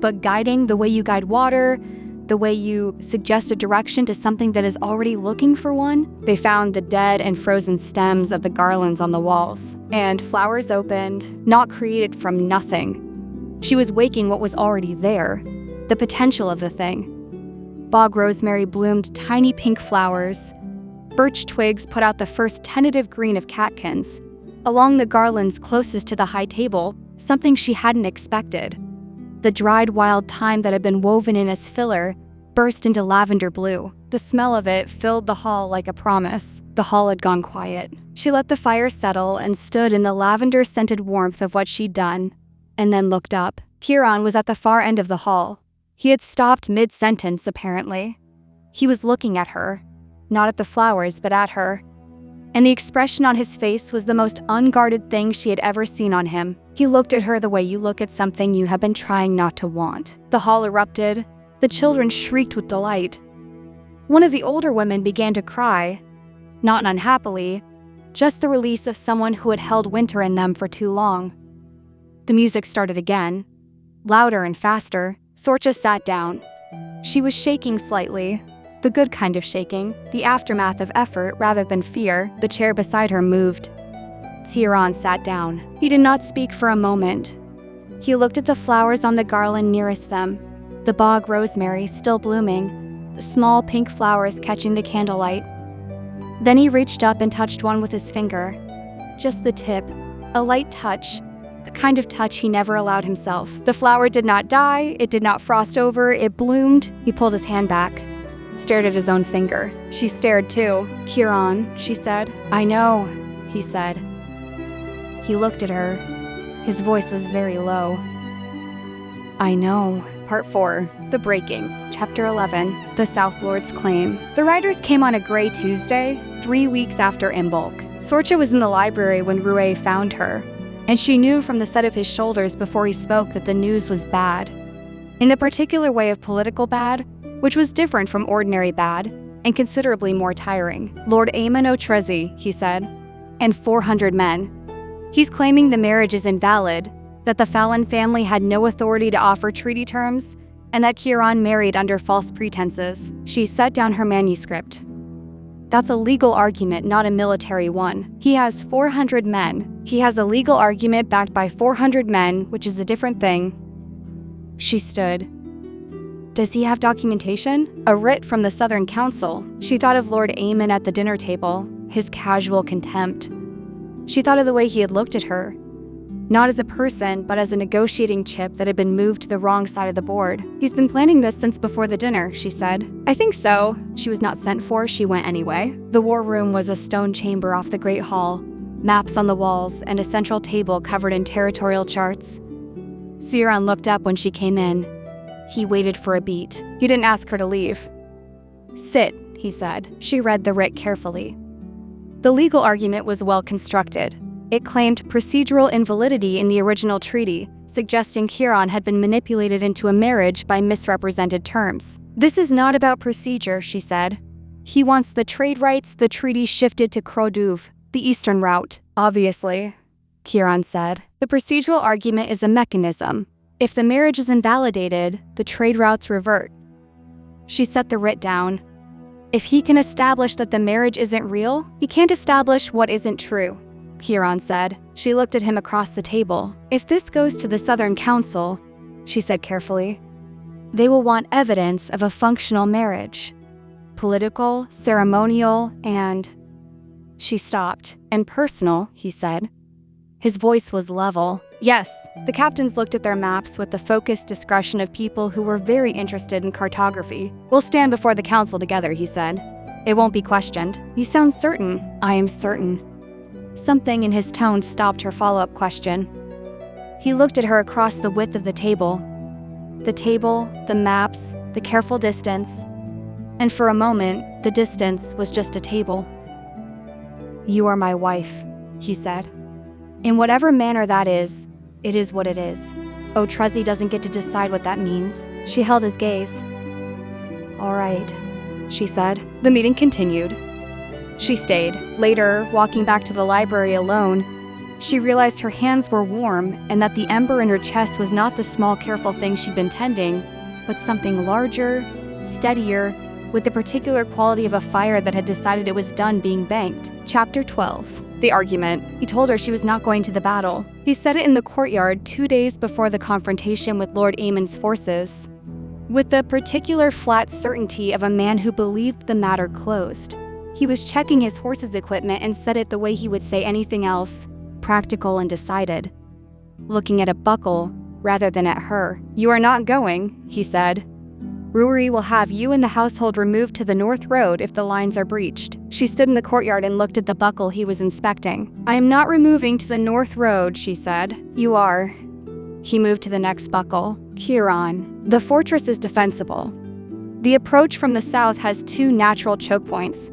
Speaker 1: but guiding the way you guide water, the way you suggest a direction to something that is already looking for one. They found the dead and frozen stems of the garlands on the walls, and flowers opened, not created from nothing. She was waking what was already there, the potential of the thing. Bog rosemary bloomed tiny pink flowers. Birch twigs put out the first tentative green of catkins. Along the garlands closest to the high table, something she hadn't expected. The dried wild thyme that had been woven in as filler burst into lavender blue. The smell of it filled the hall like a promise. The hall had gone quiet. She let the fire settle and stood in the lavender-scented warmth of what she'd done, and then looked up. Ciarán was at the far end of the hall. He had stopped mid-sentence, apparently. He was looking at her, not at the flowers, but at her. And the expression on his face was the most unguarded thing she had ever seen on him. He looked at her the way you look at something you have been trying not to want. The hall erupted. The children shrieked with delight. One of the older women began to cry, not unhappily, just the release of someone who had held winter in them for too long. The music started again, louder and faster. Sorcha sat down. She was shaking slightly. The good kind of shaking, the aftermath of effort rather than fear. The chair beside her moved. Ciarán sat down. He did not speak for a moment. He looked at the flowers on the garland nearest them, the bog rosemary still blooming, the small pink flowers catching the candlelight. Then he reached up and touched one with his finger. Just the tip, a light touch, the kind of touch he never allowed himself. The flower did not die, it did not frost over, it bloomed. He pulled his hand back. Stared at his own finger. She stared too. Ciarán, she said. I know, he said. He looked at her. His voice was very low. I know. Part 4. The Breaking. Chapter 11. The South Lord's Claim. The riders came on a gray Tuesday, 3 weeks after Imbolc. Sorcha was in the library when Rué found her, and she knew from the set of his shoulders before he spoke that the news was bad. In the particular way of political bad, which was different from ordinary bad, and considerably more tiring. Lord Aemon O'Trezzy, he said, and 400 men. He's claiming the marriage is invalid, that the Fallon family had no authority to offer treaty terms, and that Ciarán married under false pretenses. She set down her manuscript. That's a legal argument, not a military one. He has 400 men. He has a legal argument backed by 400 men, which is a different thing. She stood. Does he have documentation? A writ from the Southern Council. She thought of Lord Aemon at the dinner table, his casual contempt. She thought of the way he had looked at her, not as a person, but as a negotiating chip that had been moved to the wrong side of the board. He's been planning this since before the dinner, she said. I think so. She was not sent for, she went anyway. The war room was a stone chamber off the Great Hall, maps on the walls, and a central table covered in territorial charts. Ciarán looked up when she came in. He waited for a beat. He didn't ask her to leave. Sit, he said. She read the writ carefully. The legal argument was well constructed. It claimed procedural invalidity in the original treaty, suggesting Ciarán had been manipulated into a marriage by misrepresented terms. This is not about procedure, she said. He wants the trade rights the treaty shifted to Cró Dúbh, the eastern route. Obviously, Ciarán said. The procedural argument is a mechanism. If the marriage is invalidated, the trade routes revert. She set the writ down. If he can establish that the marriage isn't real, he can't establish what isn't true, Ciarán said. She looked at him across the table. If this goes to the Southern Council, she said carefully, they will want evidence of a functional marriage. Political, ceremonial, and... She stopped. And personal, he said. His voice was level. Yes, the captains looked at their maps with the focused discretion of people who were very interested in cartography. We'll stand before the council together, he said. It won't be questioned. You sound certain. I am certain. Something in his tone stopped her follow-up question. He looked at her across the width of the table. The maps, the careful distance. And for a moment, the distance was just a table. You are my wife, he said. In whatever manner that is, it is what it is. O'Trezzy doesn't get to decide what that means. She held his gaze. All right, she said. The meeting continued. She stayed. Later, walking back to the library alone, she realized her hands were warm and that the ember in her chest was not the small, careful thing she'd been tending, but something larger, steadier, with the particular quality of a fire that had decided it was done being banked. Chapter 12. The argument. He told her she was not going to the battle. He said it in the courtyard 2 days before the confrontation with Lord Aemon's forces, with the particular flat certainty of a man who believed the matter closed. He was checking his horse's equipment and said it the way he would say anything else, practical and decided, looking at a buckle rather than at her. You are not going, he said. Ruairi will have you and the household removed to the North Road if the lines are breached. She stood in the courtyard and looked at the buckle he was inspecting. I am not removing to the North Road, she said. You are. He moved to the next buckle. Ciarán. The fortress is defensible. The approach from the south has 2 natural choke points.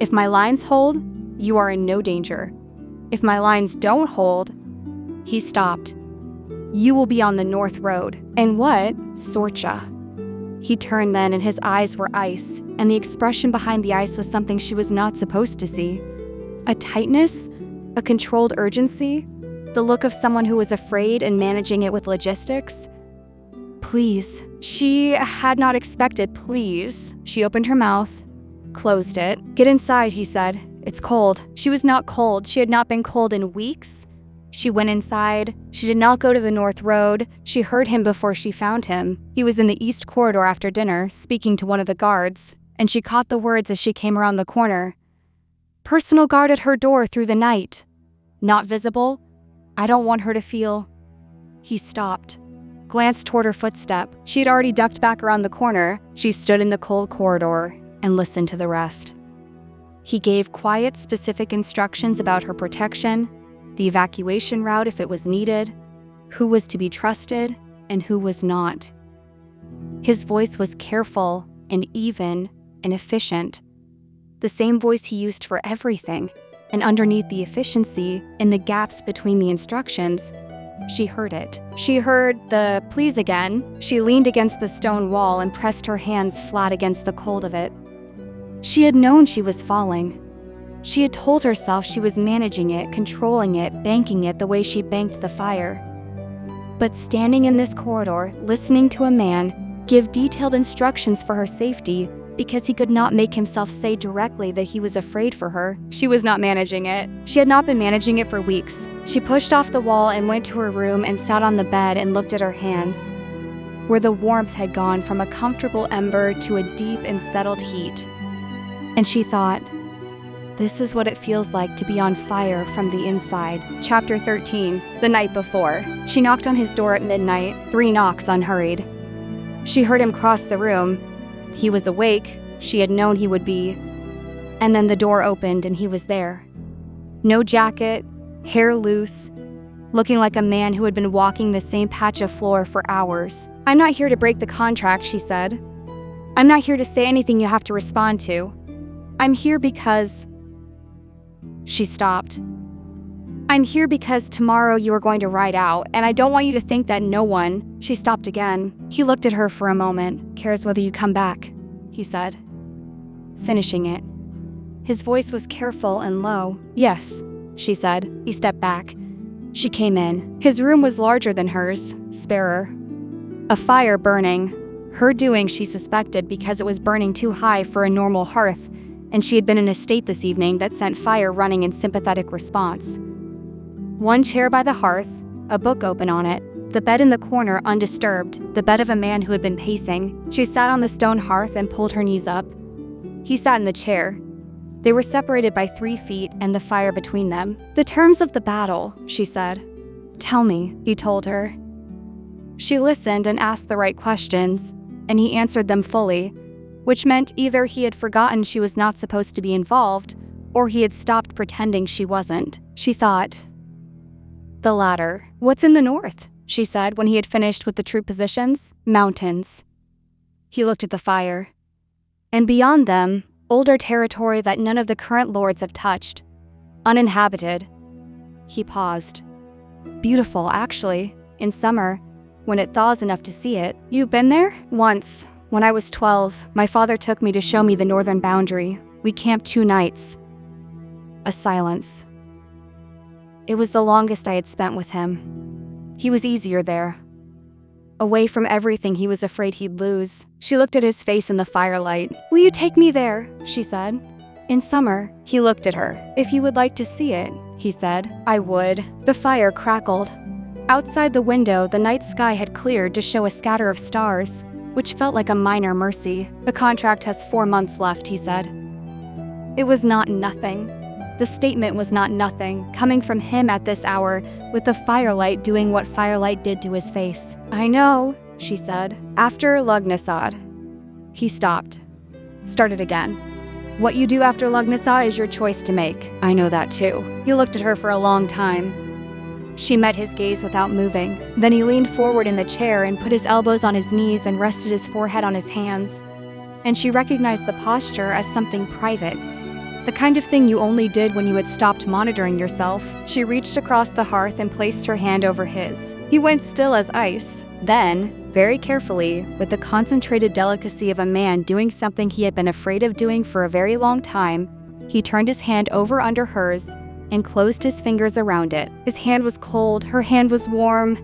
Speaker 1: If my lines hold, you are in no danger. If my lines don't hold, he stopped. You will be on the North Road. And what? Sorcha. He turned then and his eyes were ice, and the expression behind the ice was something she was not supposed to see. A tightness, a controlled urgency, the look of someone who was afraid and managing it with logistics. Please. She had not expected please. She opened her mouth, closed it. Get inside, he said. It's cold. She was not cold. She had not been cold in weeks. She went inside. She did not go to the North Road. She heard him before she found him. He was in the East Corridor after dinner, speaking to one of the guards, and she caught the words as she came around the corner. Personal guard at her door through the night. Not visible. I don't want her to feel... He stopped, glanced toward her footstep. She had already ducked back around the corner. She stood in the cold corridor and listened to the rest. He gave quiet, specific instructions about her protection, the evacuation route if it was needed, who was to be trusted and who was not. His voice was careful and even and efficient, the same voice he used for everything, and underneath the efficiency, in the gaps between the instructions, she heard it. She heard the please again. She leaned against the stone wall and pressed her hands flat against the cold of it. She had known she was falling. She had told herself she was managing it, controlling it, banking it the way she banked the fire. But standing in this corridor, listening to a man give detailed instructions for her safety because he could not make himself say directly that he was afraid for her, she was not managing it. She had not been managing it for weeks. She pushed off the wall and went to her room and sat on the bed and looked at her hands, where the warmth had gone from a comfortable ember to a deep and settled heat. And she thought, this is what it feels like to be on fire from the inside. Chapter 13. The night before. She knocked on his door at midnight, 3 knocks unhurried. She heard him cross the room. He was awake. She had known he would be. And then the door opened and he was there. No jacket, hair loose, looking like a man who had been walking the same patch of floor for hours. I'm not here to break the contract, she said. I'm not here to say anything you have to respond to. I'm here because... She stopped. I'm here because tomorrow you are going to ride out, and I don't want you to think that no one... She stopped again. He looked at her for a moment. Cares whether you come back, he said, finishing it. His voice was careful and low. Yes, she said. He stepped back. She came in. His room was larger than hers, sparer. A fire burning. Her doing, she suspected, because it was burning too high for a normal hearth, and she had been in a state this evening that sent fire running in sympathetic response. One chair by the hearth, a book open on it, the bed in the corner undisturbed, the bed of a man who had been pacing. She sat on the stone hearth and pulled her knees up. He sat in the chair. They were separated by 3 feet and the fire between them. "The terms of the battle," she said. "Tell me," he told her. She listened and asked the right questions, and he answered them fully, which meant either he had forgotten she was not supposed to be involved, or he had stopped pretending she wasn't. She thought. "The latter. What's in the north?" she said when he had finished with the troop positions. "Mountains." He looked at the fire. "And beyond them, older territory that none of the current lords have touched. Uninhabited." He paused. "Beautiful, actually, in summer, when it thaws enough to see it. You've been there?" "Once. When I was 12, my father took me to show me the northern boundary. We camped 2 nights. A silence. It was the longest I had spent with him. He was easier there. Away from everything he was afraid he'd lose." She looked at his face in the firelight. "Will you take me there?" she said. "In summer." He looked at her. "If you would like to see it," he said. "I would." The fire crackled. Outside the window, the night sky had cleared to show a scatter of stars, which felt like a minor mercy. "The contract has 4 months left," he said. It was not nothing. The statement was not nothing, coming from him at this hour, with the firelight doing what firelight did to his face. "I know," she said. "After Lughnasadh." He stopped. Started again. "What you do after Lughnasadh is your choice to make. I know that too." He looked at her for a long time. She met his gaze without moving. Then he leaned forward in the chair and put his elbows on his knees and rested his forehead on his hands. And she recognized the posture as something private. The kind of thing you only did when you had stopped monitoring yourself. She reached across the hearth and placed her hand over his. He went still as ice. Then, very carefully, with the concentrated delicacy of a man doing something he had been afraid of doing for a very long time, he turned his hand over under hers and closed his fingers around it. His hand was cold, her hand was warm.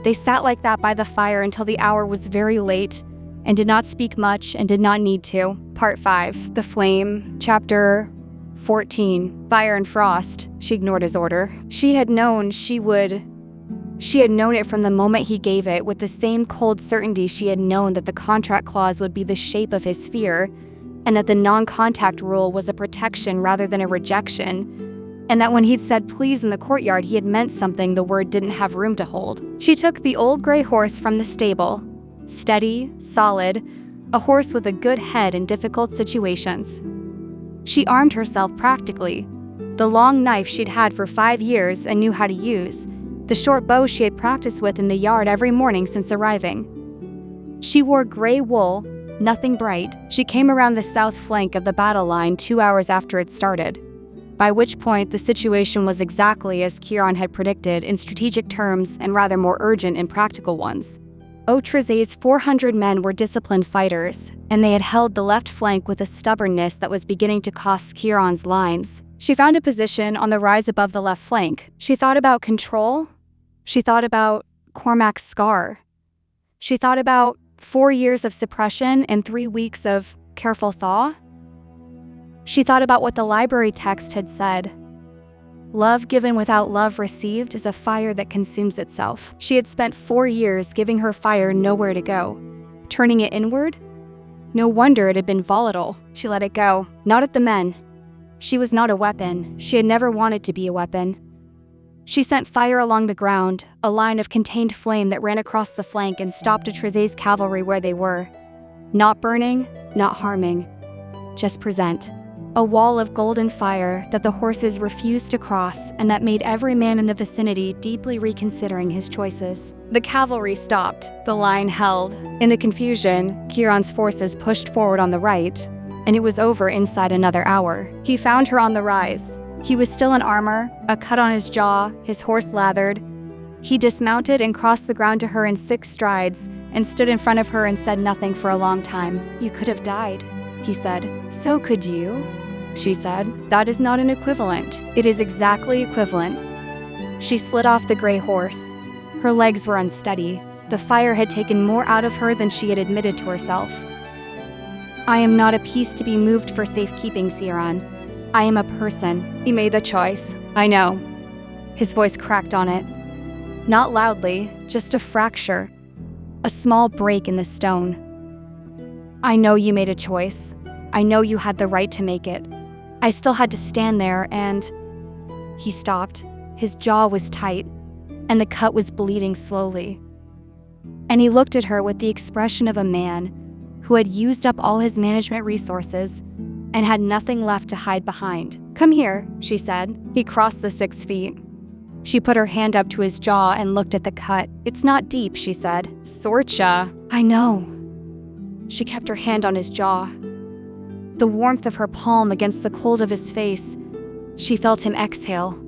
Speaker 1: They sat like that by the fire until the hour was very late, and did not speak much and did not need to. Part 5. The Flame. Chapter 14. Fire and Frost. She ignored his order. She had known it from the moment he gave it, with the same cold certainty she had known that the contract clause would be the shape of his fear, and that the non-contact rule was a protection rather than a rejection, and that when he'd said please in the courtyard, he had meant something the word didn't have room to hold. She took the old gray horse from the stable. Steady, solid, a horse with a good head in difficult situations. She armed herself practically. The long knife she'd had for 5 years and knew how to use. The short bow she had practiced with in the yard every morning since arriving. She wore gray wool, nothing bright. She came around the south flank of the battle line 2 hours after it started, by which point the situation was exactly as Ciarán had predicted in strategic terms and rather more urgent in practical ones. Otrezay's 400 men were disciplined fighters, and they had held the left flank with a stubbornness that was beginning to cost Ciarán's lines. She found a position on the rise above the left flank. She thought about control. She thought about Cormac's scar. She thought about 4 years of suppression and 3 weeks of careful thaw. She thought about what the library text had said. Love given without love received is a fire that consumes itself. She had spent 4 years giving her fire nowhere to go, turning it inward. No wonder it had been volatile. She let it go, not at the men. She was not a weapon. She had never wanted to be a weapon. She sent fire along the ground, a line of contained flame that ran across the flank and stopped Otrezay's cavalry where they were. Not burning, not harming, just present. A wall of golden fire that the horses refused to cross and that made every man in the vicinity deeply reconsidering his choices. The cavalry stopped. The line held. In the confusion, Ciarán's forces pushed forward on the right, and it was over inside another hour. He found her on the rise. He was still in armor, a cut on his jaw, his horse lathered. He dismounted and crossed the ground to her in 6 strides and stood in front of her and said nothing for a long time. "You could have died," he said. "So could you," she said. "That is not an equivalent." "It is exactly equivalent." She slid off the gray horse. Her legs were unsteady. The fire had taken more out of her than she had admitted to herself. I am not a piece to be moved for safekeeping, Ciarán. I am a person. He made the choice. I know. His voice cracked on it. Not loudly, just a fracture. A small break in the stone. I know you made a choice. I know you had the right to make it. I still had to stand there and... He stopped. His jaw was tight, and the cut was bleeding slowly. And he looked at her with the expression of a man who had used up all his management resources and had nothing left to hide behind. Come here, she said. He crossed the 6 feet. She put her hand up to his jaw and looked at the cut. It's not deep, she said. Sorcha. I know. She kept her hand on his jaw. The warmth of her palm against the cold of his face. She felt him exhale.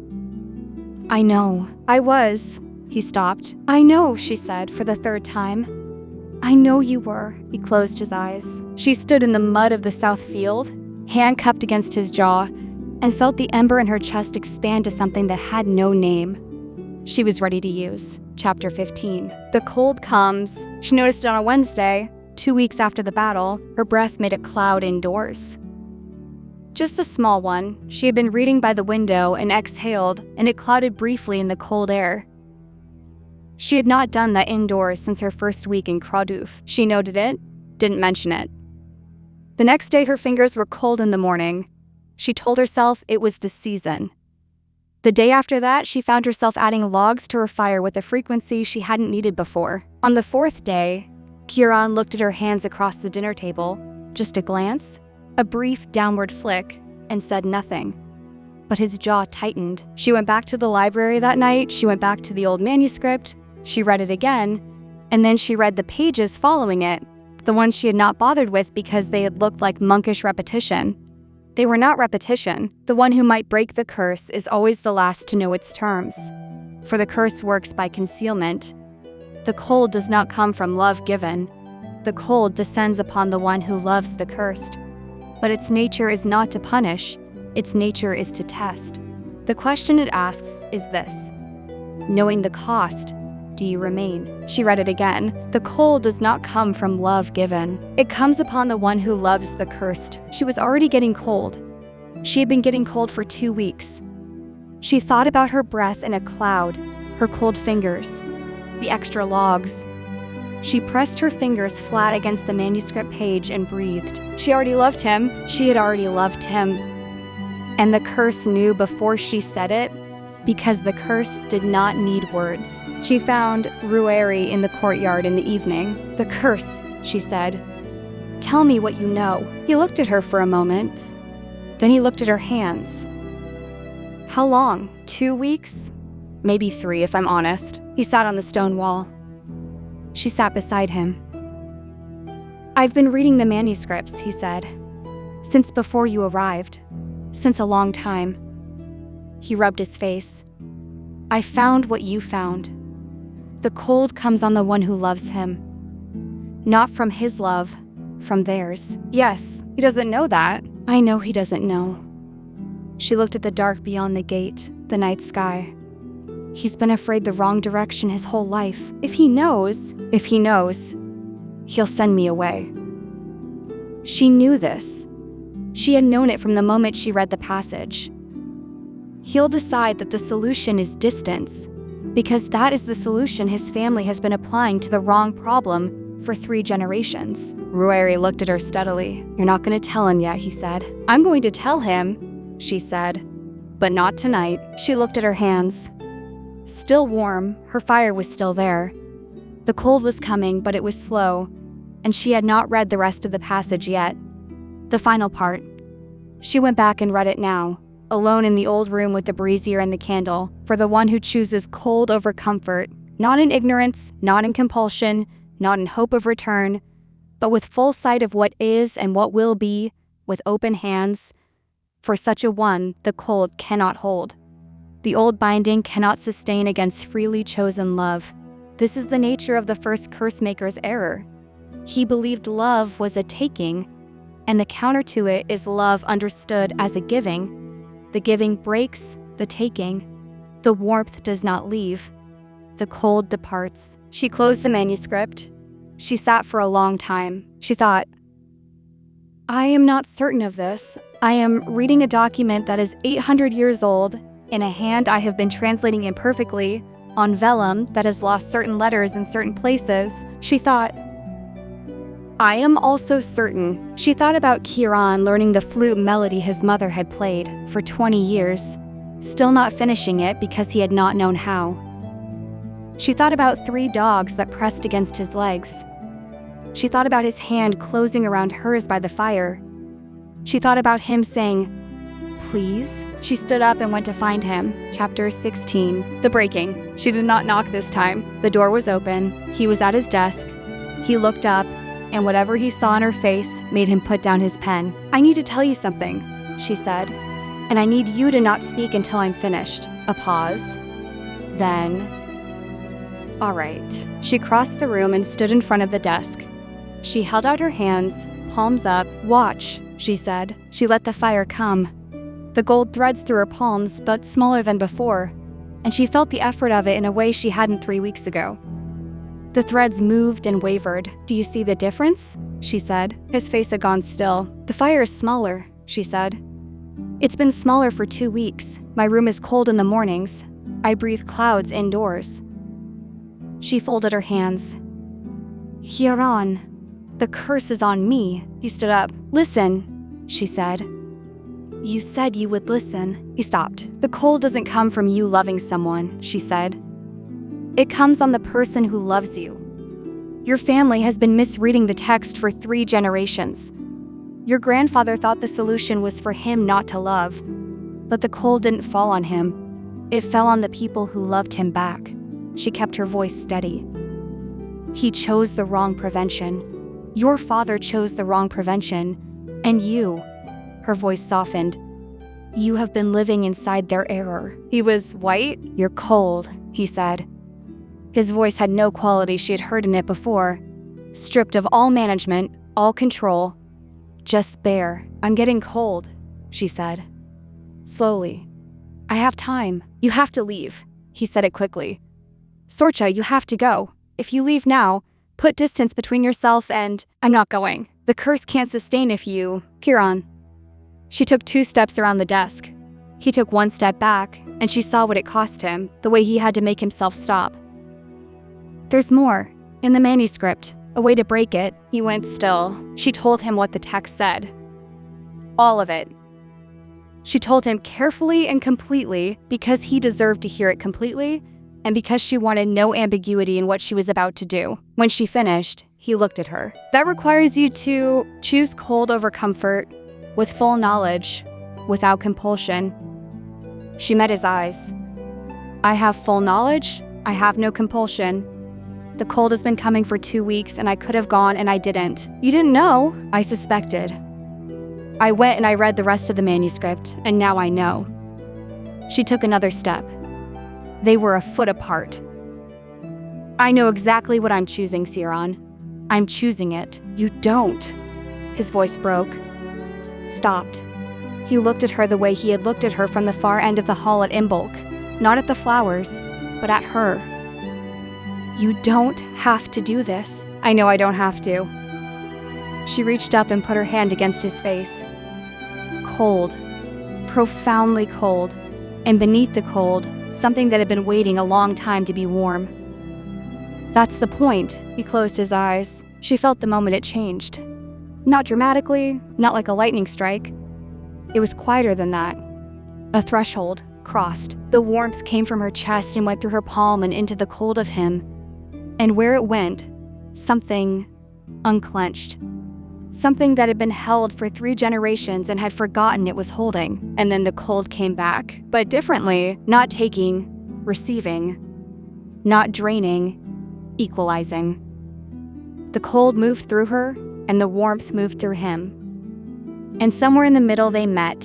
Speaker 1: I know. I was. He stopped. I know, she said for the 3rd time. I know you were. He closed his eyes. She stood in the mud of the south field, hand cupped against his jaw, and felt the ember in her chest expand to something that had no name. She was ready to use. Chapter 15. The cold comes. She noticed it on a Wednesday, 2 weeks after the battle. Her breath made a cloud indoors. Just a small one. She had been reading by the window and exhaled, and it clouded briefly in the cold air. She had not done that indoors since her first week in Cró Dúbh. She noted it, didn't mention it. The next day her fingers were cold in the morning. She told herself it was the season. The day after that, she found herself adding logs to her fire with a frequency she hadn't needed before. On the 4th day, Ciarán looked at her hands across the dinner table. Just a glance, a brief downward flick, and said nothing. But his jaw tightened. She went back to the library that night. She went back to the old manuscript. She read it again, and then she read the pages following it, the ones she had not bothered with because they had looked like monkish repetition. They were not repetition. The one who might break the curse is always the last to know its terms. For the curse works by concealment. The cold does not come from love given. The cold descends upon the one who loves the cursed. But its nature is not to punish, its nature is to test. The question it asks is this: knowing the cost, do you remain? She read it again. The cold does not come from love given. It comes upon the one who loves the cursed. She was already getting cold. She had been getting cold for 2 weeks. She thought about her breath in a cloud, her cold fingers, the extra logs. She pressed her fingers flat against the manuscript page and breathed. She already loved him. She had already loved him. And the curse knew before she said it, because the curse did not need words. She found Ruairi in the courtyard in the evening. The curse, she said. Tell me what you know. He looked at her for a moment. Then he looked at her hands. How long? 2 weeks? Maybe 3 if I'm honest. He sat on the stone wall. She sat beside him. I've been reading the manuscripts, he said. Since before you arrived. Since a long time. He rubbed his face. I found what you found. The cold comes on the one who loves him. Not from his love, from theirs. Yes, he doesn't know that. I know he doesn't know. She looked at the dark beyond the gate, the night sky. He's been afraid the wrong direction his whole life. If he knows, he'll send me away. She knew this. She had known it from the moment she read the passage. He'll decide that the solution is distance, because that is the solution his family has been applying to the wrong problem for 3 generations. Ruairi looked at her steadily. You're not going to tell him yet, he said. I'm going to tell him, she said, but not tonight. She looked at her hands. Still warm, her fire was still there. The cold was coming, but it was slow, and she had not read the rest of the passage yet. The final part. She went back and read it now, alone in the old room with the brazier and the candle, for the one who chooses cold over comfort, not in ignorance, not in compulsion, not in hope of return, but with full sight of what is and what will be, with open hands. For such a one, the cold cannot hold. The old binding cannot sustain against freely chosen love. This is the nature of the first curse-maker's error. He believed love was a taking, and the counter to it is love understood as a giving. The giving breaks the taking, The warmth does not leave. The cold departs. She closed the manuscript. She sat for a long time. She thought, I am not certain of this. I am reading a document that is 800 years old, in a hand I have been translating imperfectly, on vellum that has lost certain letters in certain places. She thought, I am also certain. She thought about Ciarán learning the flute melody his mother had played for 20 years, still not finishing it because he had not known how. She thought about 3 dogs that pressed against his legs. She thought about his hand closing around hers by the fire. She thought about him saying, please? She stood up and went to find him. Chapter 16. The breaking. She did not knock this time. The door was open. He was at his desk. He looked up, and whatever he saw on her face made him put down his pen. I need to tell you something, she said, and I need you to not speak until I'm finished. A pause. Then, all right. She crossed the room and stood in front of the desk. She held out her hands, palms up. Watch, she said. She let the fire come. The gold threads through her palms, but smaller than before, and she felt the effort of it in a way she hadn't 3 weeks ago. The threads moved and wavered. Do you see the difference? She said. His face had gone still. The fire is smaller, she said. It's been smaller for 2 weeks. My room is cold in the mornings. I breathe clouds indoors. She folded her hands. Ciarán, the curse is on me. He stood up. Listen, she said. You said you would listen. He stopped. The cold doesn't come from you loving someone, she said. It comes on the person who loves you. Your family has been misreading the text for 3 generations. Your grandfather thought the solution was for him not to love, but the cold didn't fall on him. It fell on the people who loved him back. She kept her voice steady. He chose the wrong prevention. Your father chose the wrong prevention, and you, her voice softened, you have been living inside their error. He was white. You're cold, he said. His voice had no quality she had heard in it before. Stripped of all management, all control. Just bare. I'm getting cold, she said. Slowly. I have time. You have to leave. He said it quickly. Sorcha, you have to go. If you leave now, put distance between yourself and... I'm not going. The curse can't sustain if you... Ciarán. She took 2 steps around the desk. He took 1 step back, and she saw what it cost him, the way he had to make himself stop. There's more. In the manuscript. A way to break it. He went still. She told him what the text said. All of it. She told him carefully and completely because he deserved to hear it completely and because she wanted no ambiguity in what she was about to do. When she finished, he looked at her. That requires you to choose cold over comfort, with full knowledge, without compulsion. She met his eyes. I have full knowledge. I have no compulsion. The cold has been coming for 2 weeks and I could have gone and I didn't. You didn't know. I suspected. I went and I read the rest of the manuscript, and now I know. She took another step. They were a foot apart. I know exactly what I'm choosing, Ciarán. I'm choosing it. You don't. His voice broke. Stopped. He looked at her the way he had looked at her from the far end of the hall at Imbolc. Not at the flowers, but at her. You don't have to do this. I know I don't have to. She reached up and put her hand against his face. Cold. Profoundly cold. And beneath the cold, something that had been waiting a long time to be warm. That's the point. He closed his eyes. She felt the moment it changed. Not dramatically, not like a lightning strike. It was quieter than that. A threshold crossed. The warmth came from her chest and went through her palm and into the cold of him. And where it went, something unclenched. Something that had been held for 3 generations and had forgotten it was holding. And then the cold came back, but differently, not taking, receiving, not draining, equalizing. The cold moved through her, and the warmth moved through him. And somewhere in the middle they met.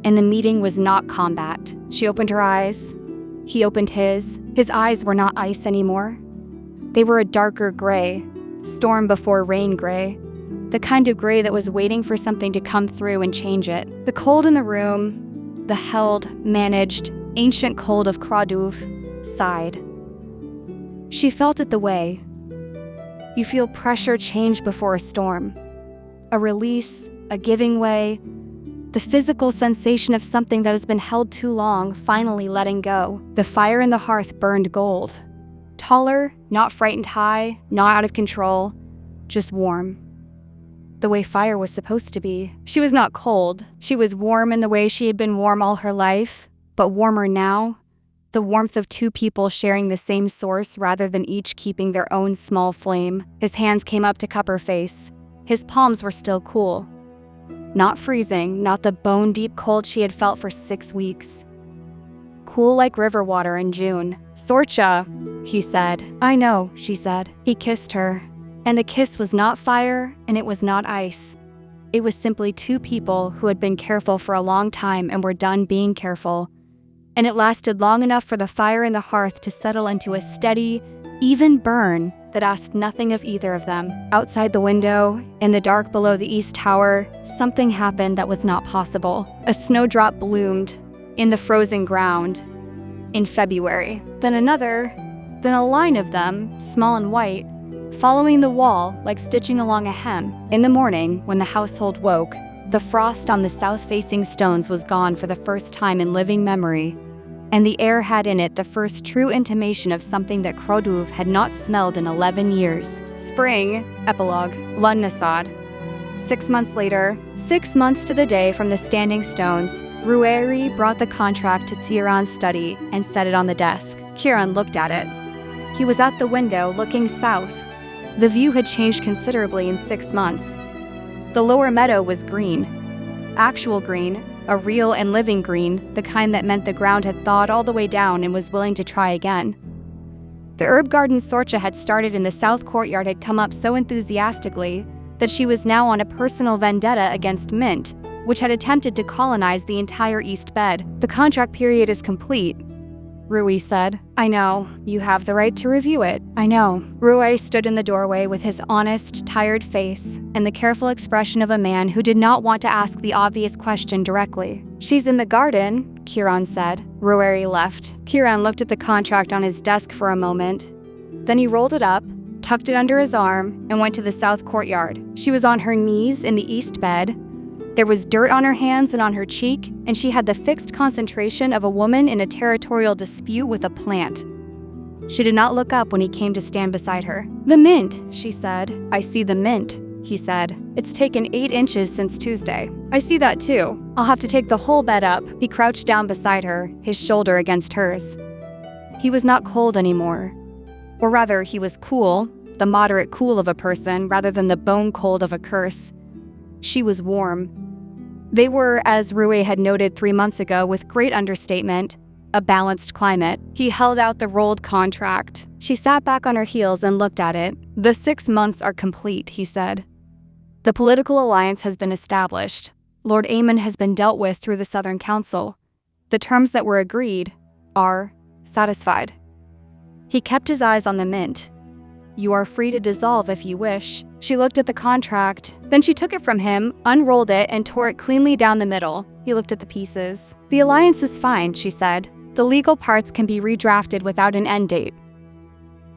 Speaker 1: And the meeting was not combat. She opened her eyes. He opened his. His eyes were not ice anymore. They were a darker gray, storm before rain gray. The kind of gray that was waiting for something to come through and change it. The cold in the room, the held, managed, ancient cold of Cró Dúbh, sighed. She felt it the way you feel pressure change before a storm. A release, a giving way, the physical sensation of something that has been held too long finally letting go. The fire in the hearth burned gold. Taller, not frightened high, not out of control, just warm. The way fire was supposed to be. She was not cold. She was warm in the way she had been warm all her life, but warmer now. The warmth of two people sharing the same source rather than each keeping their own small flame. His hands came up to cup her face. His palms were still cool. Not freezing, not the bone-deep cold she had felt for 6 weeks. Cool like river water in June. Sorcha, he said. I know, she said. He kissed her. And the kiss was not fire, and it was not ice. It was simply two people who had been careful for a long time and were done being careful. And it lasted long enough for the fire in the hearth to settle into a steady, even burn that asked nothing of either of them. Outside the window, in the dark below the east tower, something happened that was not possible. A snowdrop bloomed in the frozen ground in February. Then another, then a line of them, small and white, following the wall like stitching along a hem. In the morning, when the household woke, the frost on the south-facing stones was gone for the first time in living memory, and the air had in it the first true intimation of something that Cró Dúbh had not smelled in 11 years. Spring, epilogue, Lunnasad. 6 months later, 6 months to the day from the standing stones, Ruairi brought the contract to Ciarán's study and set it on the desk. Ciarán looked at it. He was at the window, looking south. The view had changed considerably in 6 months. The lower meadow was green. Actual green, a real and living green, the kind that meant the ground had thawed all the way down and was willing to try again. The herb garden Sorcha had started in the south courtyard had come up so enthusiastically that she was now on a personal vendetta against Mint, which had attempted to colonize the entire east bed. The contract period is complete, Rui said. I know. You have the right to review it. I know. Rui stood in the doorway with his honest, tired face and the careful expression of a man who did not want to ask the obvious question directly. She's in the garden, Ciarán said. Rui left. Ciarán looked at the contract on his desk for a moment. Then he rolled it up, tucked it under his arm, and went to the south courtyard. She was on her knees in the east bed. There was dirt on her hands and on her cheek, and she had the fixed concentration of a woman in a territorial dispute with a plant. She did not look up when he came to stand beside her. The mint, she said. I see the mint, he said. It's taken 8 inches since Tuesday. I see that too. I'll have to take the whole bed up. He crouched down beside her, his shoulder against hers. He was not cold anymore. Or rather, he was cool, the moderate cool of a person rather than the bone cold of a curse. She was warm. They were, as Rui had noted 3 months ago with great understatement, a balanced climate. He held out the rolled contract. She sat back on her heels and looked at it. The 6 months are complete, he said. The political alliance has been established. Lord Aemon has been dealt with through the Southern Council. The terms that were agreed are satisfied. He kept his eyes on the mint. You are free to dissolve if you wish. She looked at the contract. Then she took it from him, unrolled it, and tore it cleanly down the middle. He looked at the pieces. The alliance is fine, she said. The legal parts can be redrafted without an end date.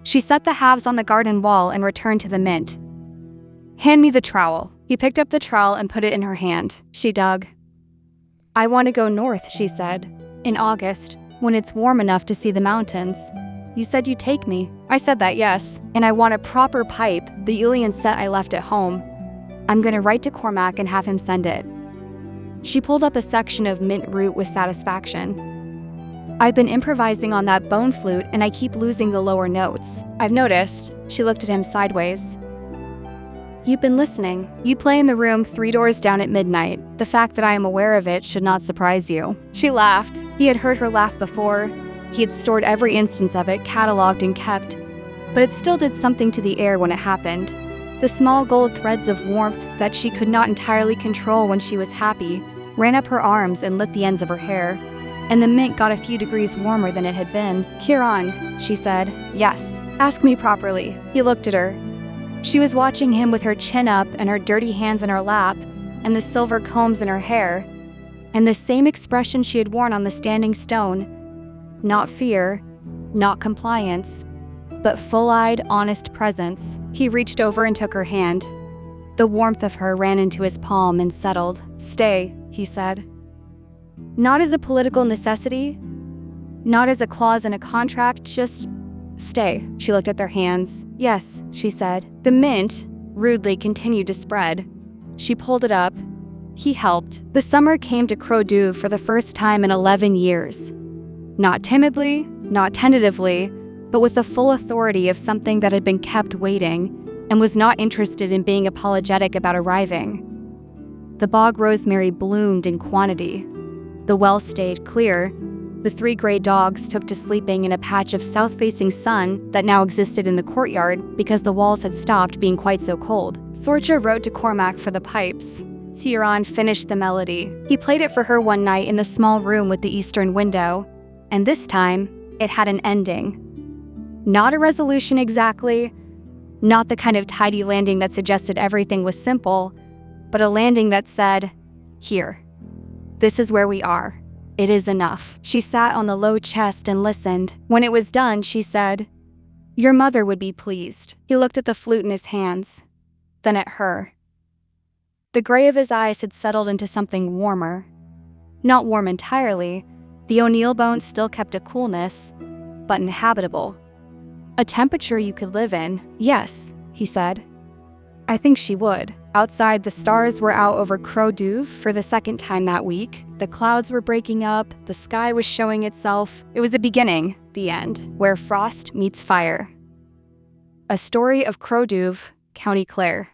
Speaker 1: She set the halves on the garden wall and returned to the mint. Hand me the trowel. He picked up the trowel and put it in her hand. She dug. I want to go north, she said. In August, when it's warm enough to see the mountains. You said you'd take me. I said that, yes. And I want a proper pipe, the Ulian set I left at home. I'm gonna write to Cormac and have him send it. She pulled up a section of mint root with satisfaction. I've been improvising on that bone flute and I keep losing the lower notes. I've noticed. She looked at him sideways. You've been listening. You play in the room 3 doors down at midnight. The fact that I am aware of it should not surprise you. She laughed. He had heard her laugh before. He had stored every instance of it, cataloged and kept, but it still did something to the air when it happened. The small gold threads of warmth that she could not entirely control when she was happy ran up her arms and lit the ends of her hair, and the mint got a few degrees warmer than it had been. Ciarán, she said. Yes. Ask me properly. He looked at her. She was watching him with her chin up and her dirty hands in her lap, and the silver combs in her hair, and the same expression she had worn on the standing stone, Not fear, not compliance, but full-eyed, honest presence. He reached over and took her hand. The warmth of her ran into his palm and settled. "Stay," he said. Not as a political necessity, not as a clause in a contract, just stay. She looked at their hands. "Yes," she said. The mint rudely continued to spread. She pulled it up. He helped. The summer came to Cró Dúbh for the first time in 11 years. Not timidly, not tentatively, but with the full authority of something that had been kept waiting and was not interested in being apologetic about arriving. The bog rosemary bloomed in quantity. The well stayed clear. The 3 gray dogs took to sleeping in a patch of south-facing sun that now existed in the courtyard because the walls had stopped being quite so cold. Sorcha wrote to Cormac for the pipes. Ciarán finished the melody. He played it for her one night in the small room with the eastern window, and this time, it had an ending. Not a resolution exactly, not the kind of tidy landing that suggested everything was simple, but a landing that said, "Here. This is where we are. It is enough." She sat on the low chest and listened. When it was done, she said, "Your mother would be pleased." He looked at the flute in his hands, then at her. The gray of his eyes had settled into something warmer. Not warm entirely, the O'Neill bones still kept a coolness, but inhabitable. A temperature you could live in. "Yes," he said. "I think she would." Outside, the stars were out over Cró Dúbh for the second time that week. The clouds were breaking up, the sky was showing itself. It was a beginning, the end, where frost meets fire. A story of Cró Dúbh, County Clare.